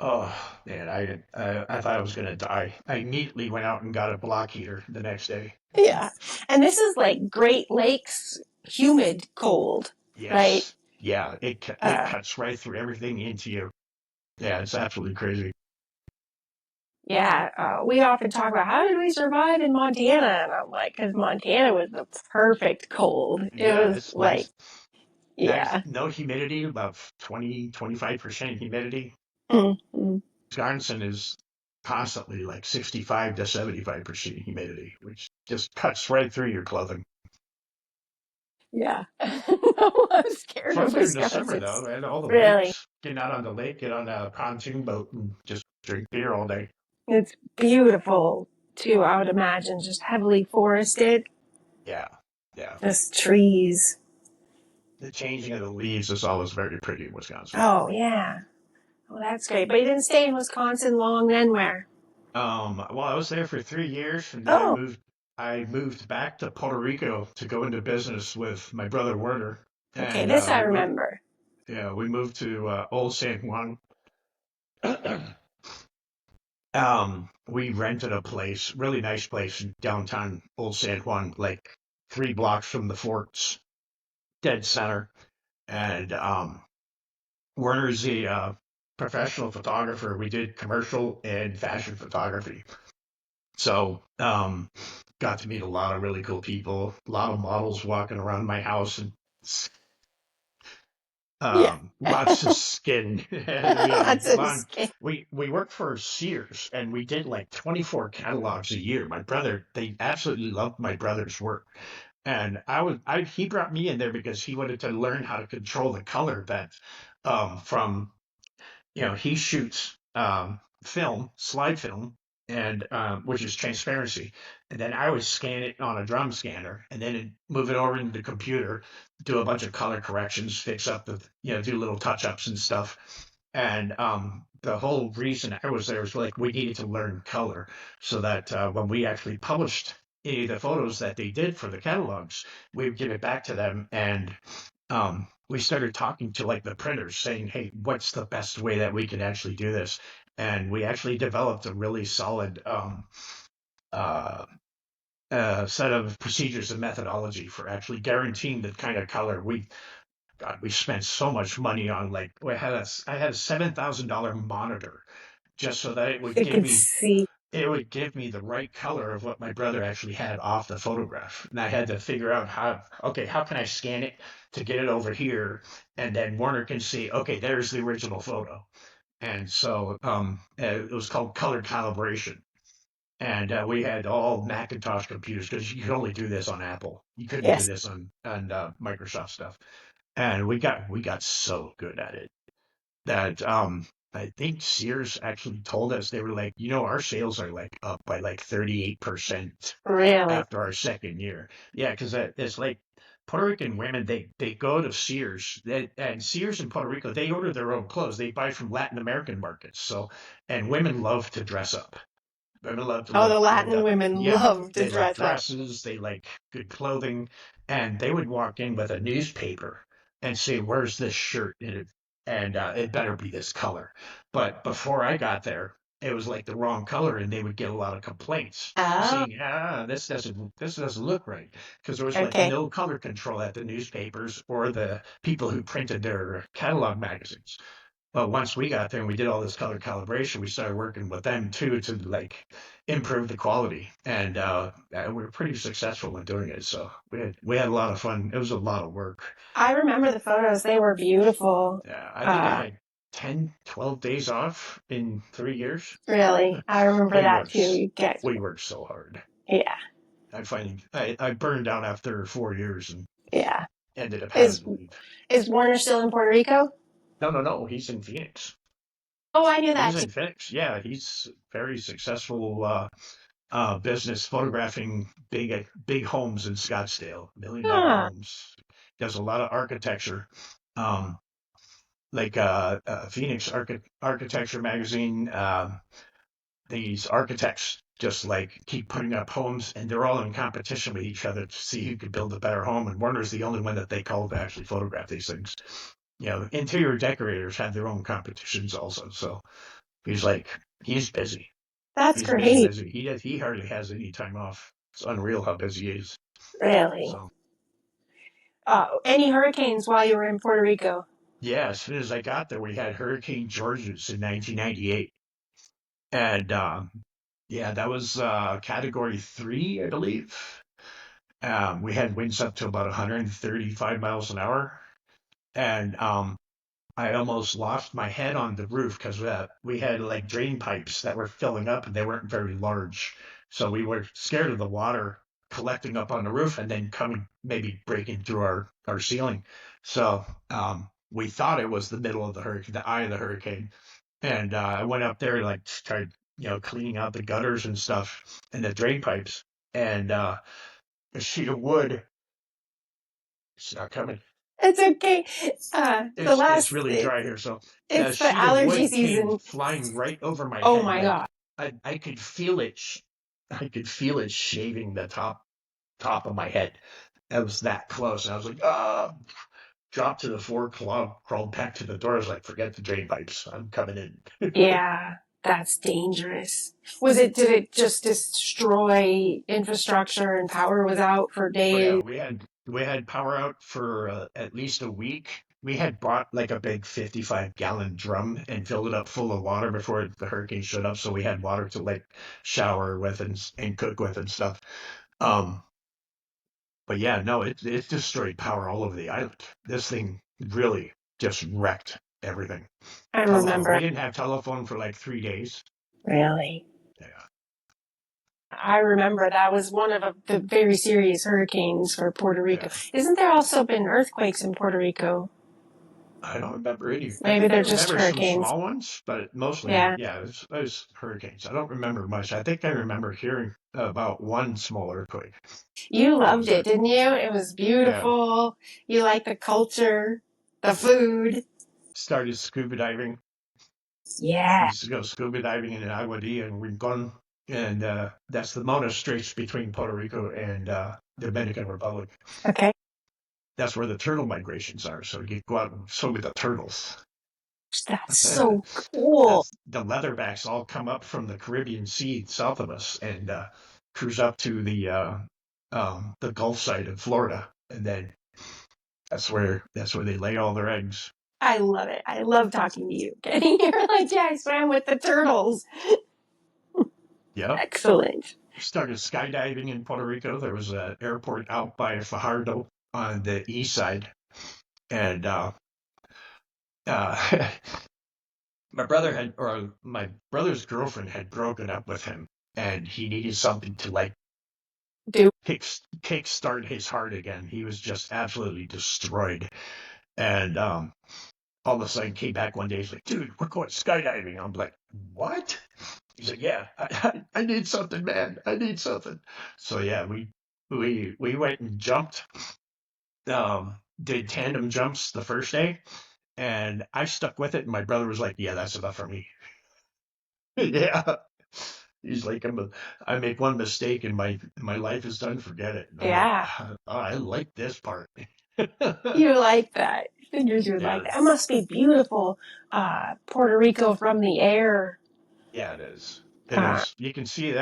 Oh man, I thought I was gonna die. I immediately went out and got a block heater the next day. Yeah. And this is like Great Lakes humid cold, right? Yes, yeah, it Uh, cuts right through everything into you. Yeah, it's absolutely crazy. yeah. We often talk about how did we survive in Montana? And I'm like, because Montana was the perfect cold. It Yeah, was it's like, nice, yeah. no humidity, about 20-25% humidity. Mm-hmm. Wisconsin is constantly like 65 to 75% humidity, which just cuts right through your clothing. Yeah. No, I'm scared Fun of during the summer Wisconsin. though, and all the Really. lakes. Getting out on the lake, get on a pontoon boat, and just drink beer all day. It's beautiful too, I would imagine. Just heavily forested. Yeah, yeah. Just trees. The changing of the leaves is always very pretty in Wisconsin. Oh, yeah. Well, that's great. But you didn't stay in Wisconsin long then where? Well, I was there for 3 years, and then I Oh, moved. I moved back to Puerto Rico to go into business with my brother Werner, okay. and This I remember. we moved to Old San Juan. We rented a place, really nice place in downtown Old San Juan, like 3 blocks from the fort's dead center. And Werner's a professional photographer. We did commercial and fashion photography. So got to meet a lot of really cool people, a lot of models walking around my house, and Yeah. lots of skin. And we had a Lots of lot. skin. We worked for Sears, and we did like 24 catalogs a year. My brother, they absolutely loved my brother's work, and he brought me in there because he wanted to learn how to control the color that from he shoots film, slide film, and which is transparency. And then I would scan it on a drum scanner, and then move it over into the computer, do a bunch of color corrections, fix up do little touch ups and stuff. And the whole reason I was there was like we needed to learn color so that when we actually published any of the photos that they did for the catalogs, we would give it back to them and we started talking to like the printers saying, hey, what's the best way that we can actually do this? And we actually developed a really solid uh, set of procedures and methodology for actually guaranteeing the kind of color we spent so much money on. Like I had a $7,000 monitor just so that I could see. it would give me the right color of what my brother actually had off the photograph. And I had to figure out how can I scan it to get it over here? And then Warner can see, okay, there's the original photo. And so it was called color calibration. And we had all Macintosh computers because you could only do this on Apple. You couldn't do Yes. this on Microsoft stuff. And we got so good at it that I think Sears actually told us they were like, our sales are like up by like 38% Really? after our second year. Yeah, because it's like Puerto Rican women, they go to Sears and Sears in Puerto Rico, they order their own clothes. They buy from Latin American markets. So, and women love to dress up. Women love to Oh, the look Latin up. women Yeah, love to they like dress up. dresses, they like good clothing, and they would walk in with a newspaper and say, "Where's this shirt?" And it better be this color. But before I got there, it was like the wrong color, and they would get a lot of complaints Oh, saying, this doesn't look right," because there was like okay. no color control at the newspapers or the people who printed their catalog magazines. But once we got there and we did all this color calibration, we started working with them too to like improve the quality, and we were pretty successful in doing it. So we had a lot of fun. It was a lot of work. I remember the photos. They were beautiful. Yeah, I think I Uh, had 10, 12 days off in 3 years. really. I remember we that worked too. You get, we worked so hard. yeah, I burned out after 4 years and yeah. ended up having Is to leave. is Warner still in Puerto Rico? No, no, no. He's in Phoenix. Oh, I knew He's that too. in Phoenix. Yeah, he's very successful business photographing big homes in Scottsdale, $1 million Ah, homes. Does a lot of architecture. Um, like Phoenix Architecture Magazine. These architects just like keep putting up homes, and they're all in competition with each other to see who can build a better home. And Warner's the only one that they call to actually photograph these things. Interior decorators have their own competitions also. So he's like, he's busy. that's He's busy, great. busy. He hardly has any time off. It's unreal how busy he is. Really. So Any hurricanes while you were in Puerto Rico? yeah, as soon as I got there, we had Hurricane Georges in 1998, and yeah, that was Category 3, I believe. We had winds up to about 135 miles an hour, and I almost lost my head on the roof because we had like drain pipes that were filling up and they weren't very large. So we were scared of the water collecting up on the roof and then coming, maybe breaking through our ceiling. So we thought it was the middle of the hurricane, the eye of the hurricane. And I went up there, like, started, cleaning out the gutters and stuff and the drain pipes. And a sheet of wood, it's not coming. It's okay. The It's last, really dry here, so a it's the sheet of allergy wood came season. flying right over my Oh head. my Like God. I could feel it. I could feel it shaving the top of my head. It was that close. And I was like, ah, dropped to the floor, crawled back to the door. I was like, forget the drain pipes. I'm coming in. Yeah, that's dangerous. Did it just destroy infrastructure and power was out for Oh yeah, days? we had power out for at least a week. We had bought like a big 55-gallon drum and filled it up full of water before the hurricane showed up, so we had water to like shower with and cook with and stuff. Um, but yeah, no, it destroyed power all over the island. This thing really just wrecked everything. I Telephone. remember. We didn't have telephone for like 3 days. Really? Yeah, I remember that was one of the very serious hurricanes for Puerto Rico. yeah. Isn't there also been earthquakes in Puerto Rico? I don't remember any. I Maybe think I they're just remember some hurricanes. small ones, but mostly, Yeah. yeah, it was hurricanes. I don't remember much. I think I remember hearing about one small earthquake. You That loved was it, it. didn't you? It was Yeah. beautiful. You liked the culture, the food. Started scuba diving. Yeah. Used to go scuba diving in Aguadilla and Rincon, and that's the Mona Straits between Puerto Rico and Dominican Republic. Okay. That's where the turtle migrations are. So you go out and swim with the turtles. That's so cool. That's the leatherbacks all come up from the Caribbean Sea south of us and cruise up to the Gulf side of Florida, and then that's where they lay all their eggs. I love it. I love talking to you. Getting here like, yeah, I swam with the turtles. Yep. Excellent. Started skydiving in Puerto Rico. There was an airport out by Fajardo on the east side, and uh, my brother's girlfriend had broken up with him, and he needed something to like Do kick start his heart again. He was just absolutely destroyed, and all of a sudden came back one day. He's like, "Dude, we're going skydiving." I'm like, "What?" He's like, "Yeah, I need something, man. I need something." So yeah, we went and jumped. Did tandem jumps the first day, and I stuck with it. And my brother was like, "Yeah, that's enough for me." Yeah. He's like, I make one mistake and my life is done. Forget it. And I'm like, yeah. oh, I like this part. You like that. Figures you would like that. It Yes. must be beautiful. Puerto Rico from the air. Yeah, it is. It Uh, is. You can see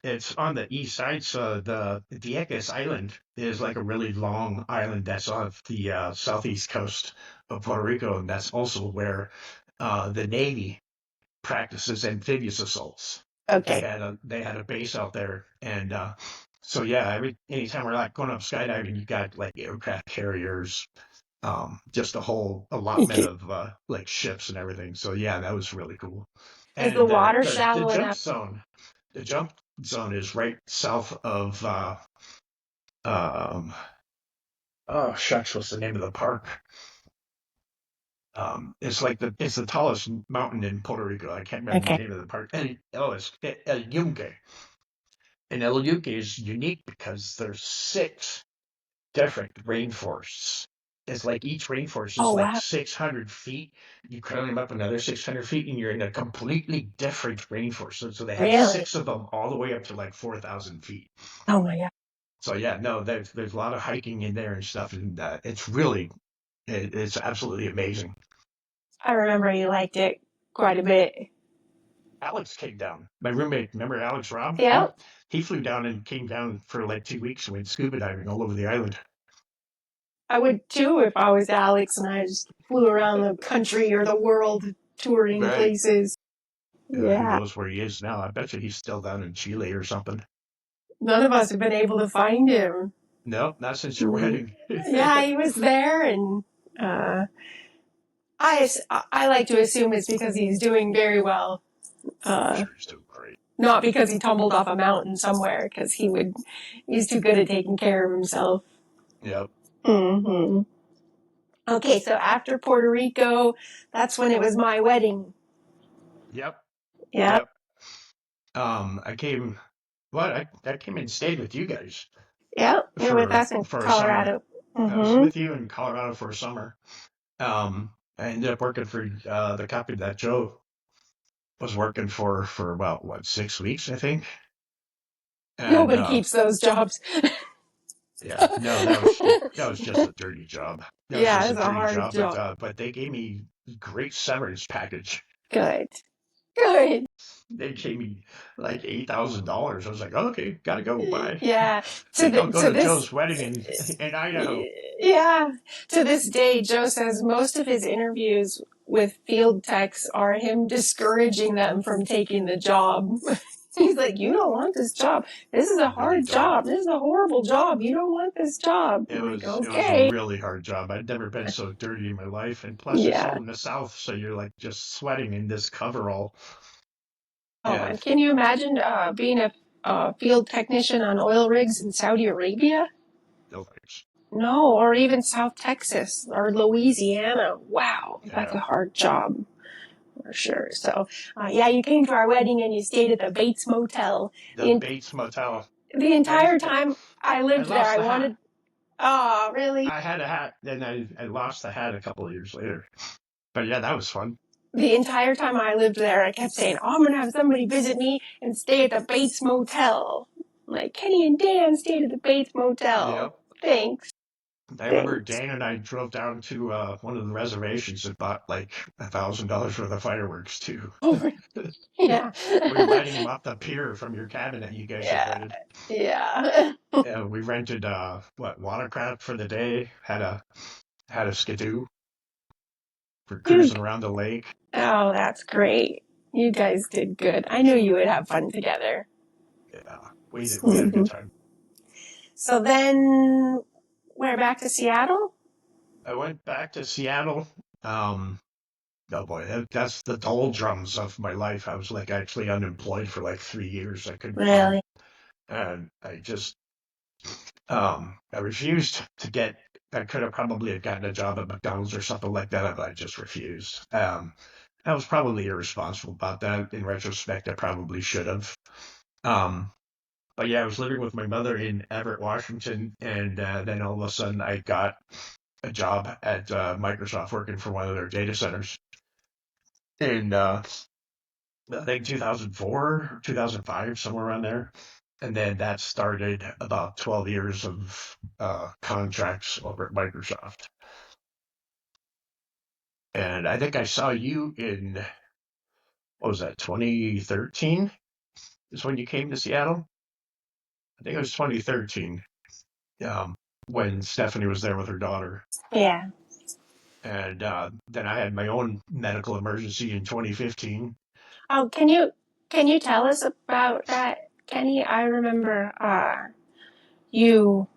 it's on the east side. So the Vieques Island is like a really long island that's off the southeast coast of Puerto Rico, and that's also where the Navy practices amphibious assaults. They okay. had a base out there, and so yeah, anytime we're like going up skydiving, you got like aircraft carriers, just a whole allotment of like ships and everything. So yeah, that was really cool. Is the And water the shallow jump enough? zone, the jump zone is right south of um oh shucks, what's the name of the park? It's the tallest mountain in Puerto Rico. I can't remember the Okay. name of the park. And it's El Yunque. And El Yuque is unique because there's 6 different rainforests. It's like each rainforest is Oh, like wow. 600 feet. You climb up another 600 feet, and you're in a completely different rainforest. So they have Really? 6 of them all the way up to like 4,000 feet. Oh, my God. So yeah, no, there's a lot of hiking in there and stuff, and it's really it's absolutely amazing. I remember you liked it quite a bit. Alex came down. My roommate, remember Alex Robb? Yep. He flew down and came down for like 2 weeks and went scuba diving all over the island. I would too if I was Alex and I just flew around the country or the world touring Right. places. Who Yeah. knows where he is now? I bet you he's still down in Chile or something. None of us have been able to find him. No, not since your Mm. wedding. Yeah, he was there, and uh, I like to assume it's because he's doing very well, I'm uh, sure he's doing great. not because he tumbled off a mountain somewhere. Because he's too good at taking care of himself. Yep. Hmm. Okay, so after Puerto Rico, that's when it was my wedding. Yep. Yeah, Yep. I came. What? I came and stayed with you guys yeah, you're with for us in for a summer. Colorado. I was Hmm. with you in Colorado for a summer. I ended up working for the company that Joe was working for about what 6 weeks, I think. And Nobody keeps those jobs. yeah, no, that was just a dirty job. That was Yeah, just a it's a dirty hard job, job. but they gave me great severance package. Good, good. They gave me like $8,000. I was like, okay, gotta go. Bye. Yeah, Think I'll go to to this. Joe's wedding in Idaho. Yeah, to this day, Joe says most of his interviews with field techs are him discouraging them from taking the job. He's like, "You don't want this job. This is a No, you hard don't. job. This is a horrible job. You don't want this job." I'm like, It was a "Okay." really hard job. I'd never been so dirty in my life, and plus it's Yeah. all in the South, so you're like just sweating in this coverall. Oh Yeah, man, can you imagine being a field technician on oil rigs in Saudi Arabia? no thanks. No, or even South Texas or Louisiana. Wow, that's Yeah, a hard job for sure. So, yeah, you came to our wedding and you stayed at the Bates Motel. the Bates Motel. The I entire time I I lived there, lost I the hat. wanted. Oh, really? I had a hat, then I lost the hat a couple of years later. But yeah, that was fun. The entire time I lived there, I kept saying, "Oh, I'm gonna have somebody visit me and stay at the Bates Motel." Like Kenny and Dan stayed at the Bates Motel. Yep. Thanks, I remember thanks. Dan and I drove down to one of the reservations and bought like $1,000 worth of fireworks too. Oh, yeah, We were lighting them off the pier from your cabin that you guys had yeah, rented. yeah. We rented watercraft for the day. Had a skidoo for You. cruising around the lake. Oh, that's great. You guys did good. I knew you would have fun together. Yeah, we had a good Hmm. time. So then we're back to Seattle? I went back to Seattle. Um, oh boy, that's the doldrums of my life. I was like actually unemployed for like 3 years. I couldn't find, Really? and I refused to get. I could have probably have gotten a job at McDonald's or something like that, but I just refused. I was probably irresponsible about that. In retrospect, I probably should have. Um, but yeah, I was living with my mother in Everett, Washington, and then all of a sudden I got a job at Microsoft working for one of their data centers in I think 2004 or 2005, somewhere around there. And then that started about 12 years of contracts over at Microsoft. And I think I saw you in, what was that, 2013 is when you came to Seattle? I think it was 2013 um, when Stephanie was there with her daughter. Yeah. And then I had my own medical emergency in 2015. Oh, can you tell us about that, Kenny? I remember you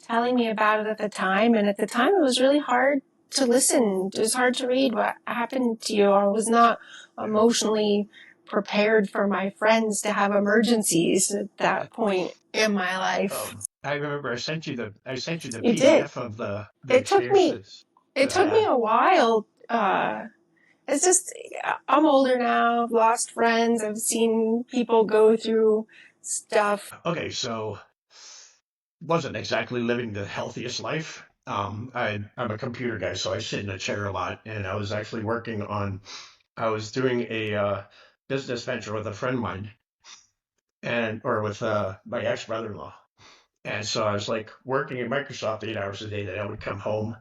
telling me about it at the time, and at the time it was really hard to listen. It was hard to read what happened to you. I was not Yeah. emotionally prepared for my friends to have emergencies at I, that point in my life. I remember I sent you the You did. PDF of the It took me experiences it that I took me had. a while. It's just I'm older now. I've lost friends. I've seen people go through stuff. Okay, so wasn't exactly living the healthiest life. I'm a computer guy, so I sit in a chair a lot, and I was actually I was doing a business venture with a friend of mine, or with my ex brother-in-law. And so I was like working at Microsoft 8 hours a day. Then I would come home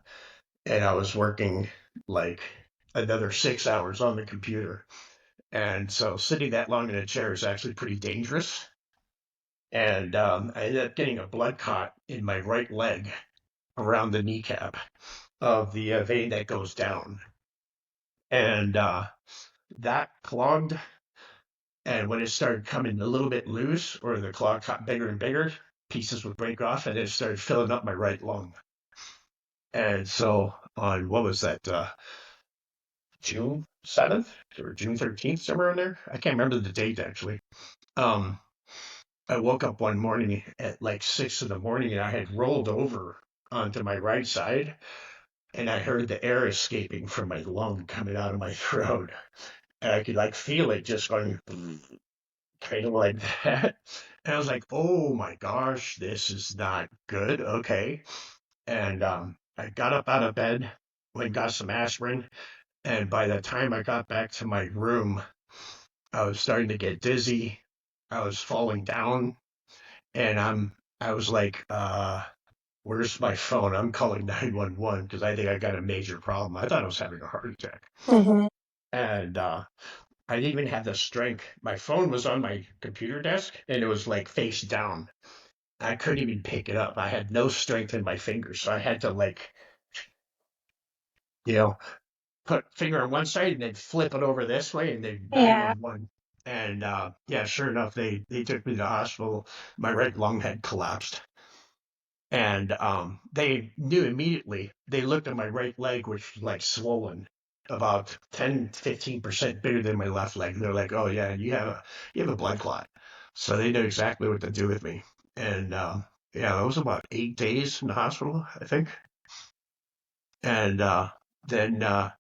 and I was working like another 6 hours on the computer. And so sitting that long in a chair is actually pretty dangerous. And I ended up getting a blood clot in my right leg around the kneecap of the vein that goes down. And that clogged. And when it started coming a little bit loose, or the clog got bigger and bigger, pieces would break off and it started filling up my right lung. And so on, what was that, June 7th or June 13th, somewhere in there? I can't remember the date actually. Um, I woke up one morning at like 6 in the morning and I had rolled over onto my right side and I heard the air escaping from my lung coming out of my throat. And I could like feel it just going kind of like that. And I was like, oh my gosh, this is not good. Okay. And I got up out of bed, went and got some aspirin. And by the time I got back to my room, I was starting to get dizzy. I was falling down. And I was like, where's my phone? I'm calling 911 because I think I got a major problem. I thought I was having a heart attack. Mm-hmm. And I didn't even have the strength. My phone was on my computer desk and it was like face down. I couldn't even pick it up. I had no strength in my fingers. So I had to like, you know, put finger on one side and then flip it over this way and then Yeah. 911. And yeah, sure enough, they took me to the hospital. My right lung had collapsed. And they knew immediately. They looked at my right leg, which was like swollen, about 10-15% bigger than my left leg. They're like, "Oh yeah, you have a blood clot." So they knew exactly what to do with me. And yeah, it was about 8 days in the hospital, I think. And then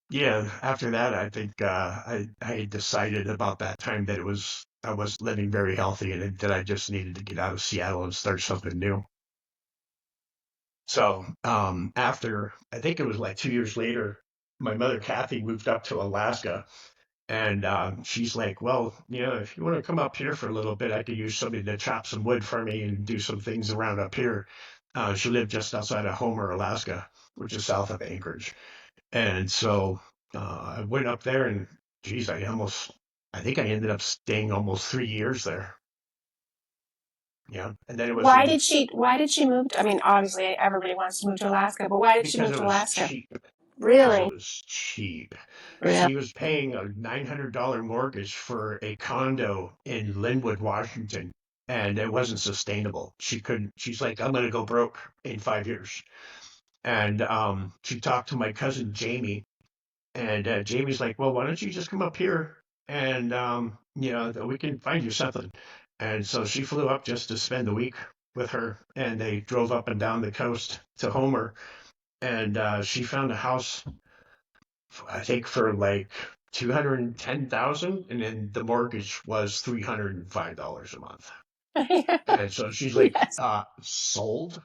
yeah, after that, I think I decided about that time that I was living very healthy and that I just needed to get out of Seattle and start something new. So after, I think it was like 2 years later, my mother Kathy moved up to Alaska, and she's like, "Well, if you want to come up here for a little bit, I could use somebody to chop some wood for me and do some things around up here." She lived just outside of Homer, Alaska, which is south of Anchorage, and so I went up there, and geez, I think I ended up staying almost 3 years there. Yeah, and then it was in Why did she move I mean, obviously everybody wants to move to Alaska, but why did she because move it to was Alaska? cheap. Because it Really? was cheap. Really? She was paying a $900 mortgage for a condo in Linwood, Washington, and it wasn't sustainable. She couldn't. She's like, I'm gonna go broke in 5 years. And she talked to my cousin Jamie, and Jamie's like, well, why don't you just come up here and we can find you something. And so she flew up just to spend the week with her, and they drove up and down the coast to Homer, and she found a house I think for like 210,000, and then the mortgage was $305 a month. And so she's like, Yes. sold,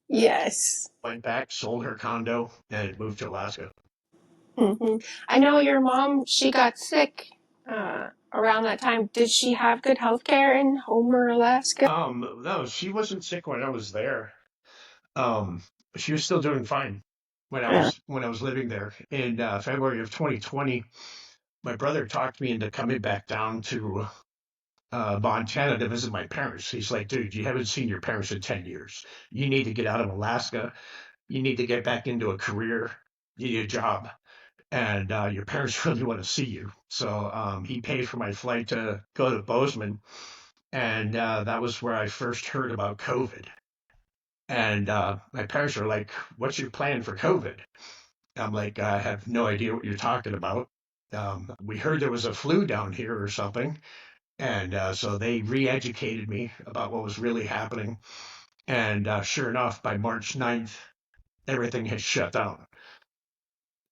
Yes. went back, sold her condo, and moved to Alaska. Hmm. I know your mom, she got sick around that time. Did she have good health care in Homer, Alaska? No, she wasn't sick when I was there. Um, she was still doing fine Yeah. when I was living there. In February of 2020, my brother talked me into coming back down to Montana to visit my parents. He's like, dude, you haven't seen your parents in 10 years. You need to get out of Alaska. You need to get back into a career. You need a job. And your parents really want to see you. So he paid for my flight to go to Bozeman. And that was where I first heard about COVID. And my parents were like, what's your plan for COVID? I'm like, I have no idea what you're talking about. We heard there was a flu down here or something. And so they re-educated me about what was really happening. And sure enough, by March 9th, everything had shut down.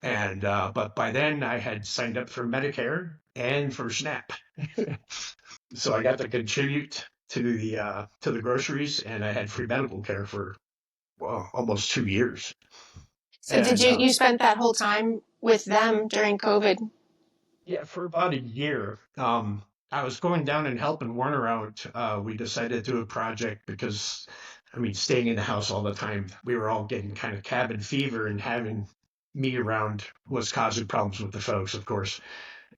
And but by then I had signed up for Medicare and for SNAP. So I got to contribute to the groceries, and I had free medical care for well almost 2 years. So did And you spent that whole time with them during COVID? yeah, for about a year, I was going down and helping Warner out. We decided to do a project because, I mean, staying in the house all the time, we were all getting kind of cabin fever, and having me around was causing problems with the folks, of course.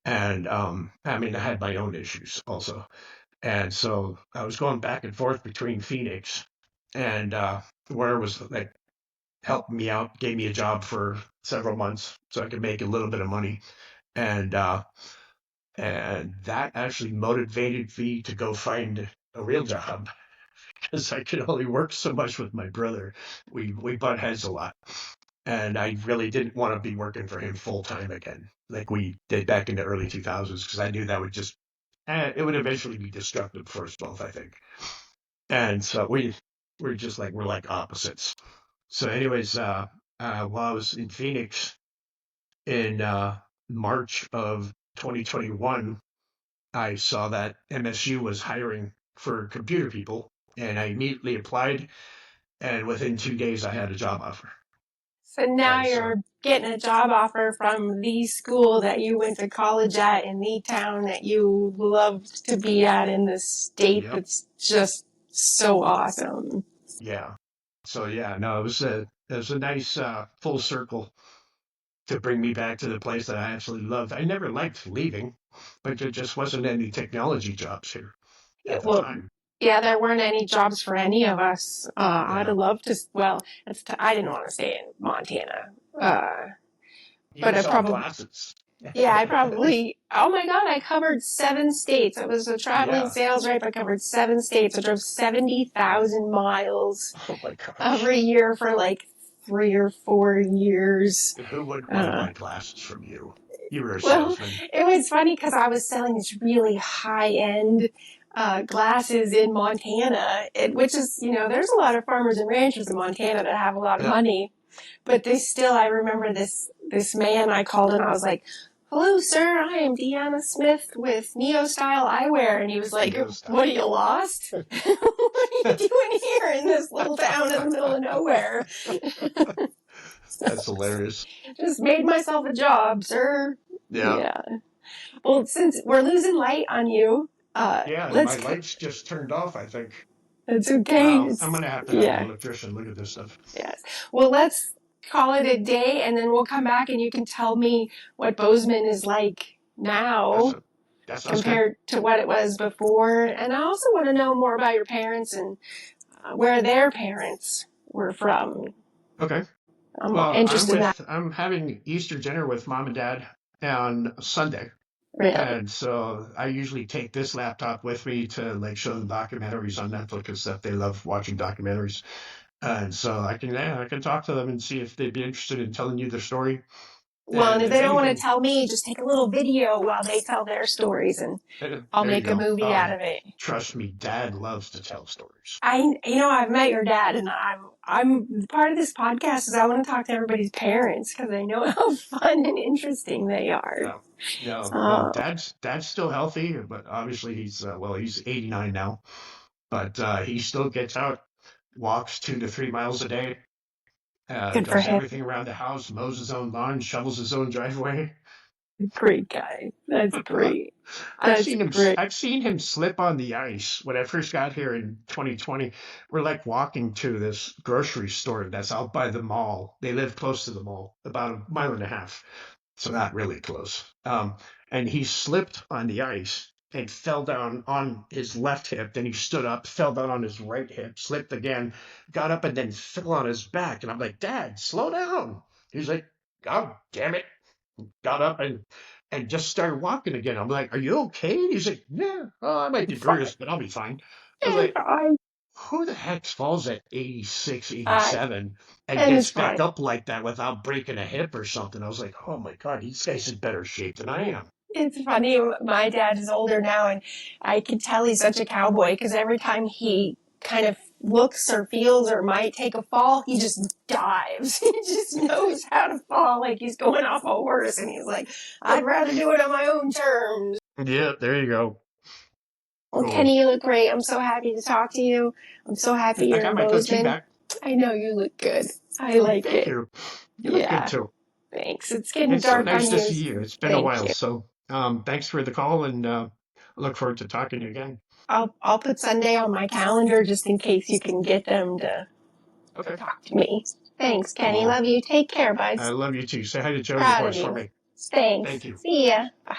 And I mean, I had my own issues also. And so I was going back and forth between Phoenix and Warner was like helping me out, gave me a job for several months so I could make a little bit of money. And and that actually motivated me to go find a real job because I could only work so much with my brother. We butt heads a lot, and I really didn't want to be working for him full time again, like we did back in the early 2000s, because I knew that would just it would eventually be destructive for us both, I think. And so we're like opposites. So, anyways, while I was in Phoenix in March of 2021, I saw that MSU was hiring for computer people, and I immediately applied. And within 2 days, I had a job offer. So now And so, you're getting a job offer from the school that you went to college at in the town that you loved to be at in the state yep, that's just so awesome. yeah. So yeah, no, it was a nice full circle to bring me back to the place that I absolutely loved. I never liked leaving, but there just wasn't any technology jobs here Yeah, at the well, time. yeah, there weren't any jobs for any of us. I'd Yeah, have loved to, well, I didn't want to stay in Montana. Uh, you but were I selling probably, glasses. yeah, I probably, oh my God, I covered 7 states. I was a traveling Yeah. sales rep. I covered 7 states. I drove 70,000 miles Oh my gosh. every year for like 3 or 4 years. Who wouldn't want to Uh, buy glasses from you? You were a well, salesman. it was funny because I was selling these really high end glasses in Montana, which is, there's a lot of farmers and ranchers in Montana that have a lot of Yeah. money. But I remember this man I called and I was like, "Hello, sir. I am Deanna Smith with Neo Style Eyewear." And he was like, No "What style. are you lost? What are you doing here in this little town in the middle of nowhere?" That's hilarious. Just made myself a job, sir. Yeah. Yeah. Well, since we're losing light on you, Yeah, my let's. lights just turned off, I think. It's okay. Wow. I'm gonna have to have an Yeah. electrician look at this stuff. Yes. Well, let's call it a day, and then we'll come back, and you can tell me what Bozeman is like That's now a, that sounds good. compared to what it was before. And I also want to know more about your parents and where their parents were from. Okay. I'm Well, interested in that. I'm having Easter dinner with mom and dad on Sunday. Really. And so I usually take this laptop with me to like show them documentaries on Netflix and stuff. They love watching documentaries. And so I can talk to them and see if they'd be interested in telling you their story. Well, and And if if they don't want to anything, tell me, just take a little video while they tell their stories, and I'll there you make a go. movie out of it. Trust me, dad loves to tell stories. I've met your dad, and I'm part of this podcast is I want to talk to everybody's parents because I know how fun and interesting they are. Yeah. No, well, Uh, dad's still healthy, but obviously he's 89 now, but he still gets out, walks 2 to 3 miles a day, Good for does him. everything around the house, mows his own lawn, shovels his own driveway. Great guy. That's great. That's great. I've seen him slip on the ice when I first got here in 2020. We're like walking to this grocery store that's out by the mall. They live close to the mall, about a mile and a half, so not really close. And he slipped on the ice and fell down on his left hip. Then he stood up, fell down on his right hip, slipped again, got up, and then fell on his back. And I'm like, Dad, slow down. He's like, God damn it. Got up and just started walking again. I'm like, are you okay? And he's like, yeah, well, I might be Fine. bruised, but I'll be fine. I was like, Fine. who the heck falls at 86, Uh, 87 and and gets it's back fine. up like that without breaking a hip or something? I was like, oh my God, this guy's in better shape than I am. It's funny. My dad is older now, and I can tell he's such a cowboy because every time he kind of looks or feels or might take a fall, he just dives. He just knows how to fall like he's going off a horse, and he's like, "I'd rather do it on my own terms." Yeah, there you go. Well, Cool. Kenny, you look great. I'm so happy to talk to you. I'm so happy I you're got in my goatee Bozeman. back. I know you look good. I like Thank it. you. You look good Yeah, too. thanks. It's getting It's so dark on nice to here. see you. It's been a Thank while. you. So thanks for the call and look forward to talking to you again. I'll put Sunday on my calendar just in case you can get them to Okay. talk to me. Thanks, Kenny. Cool. Love you. Take care, I buds. love you too. Say hi to Joe and the Proud of boys for you. me. Thanks. Thank you. See ya. Bye.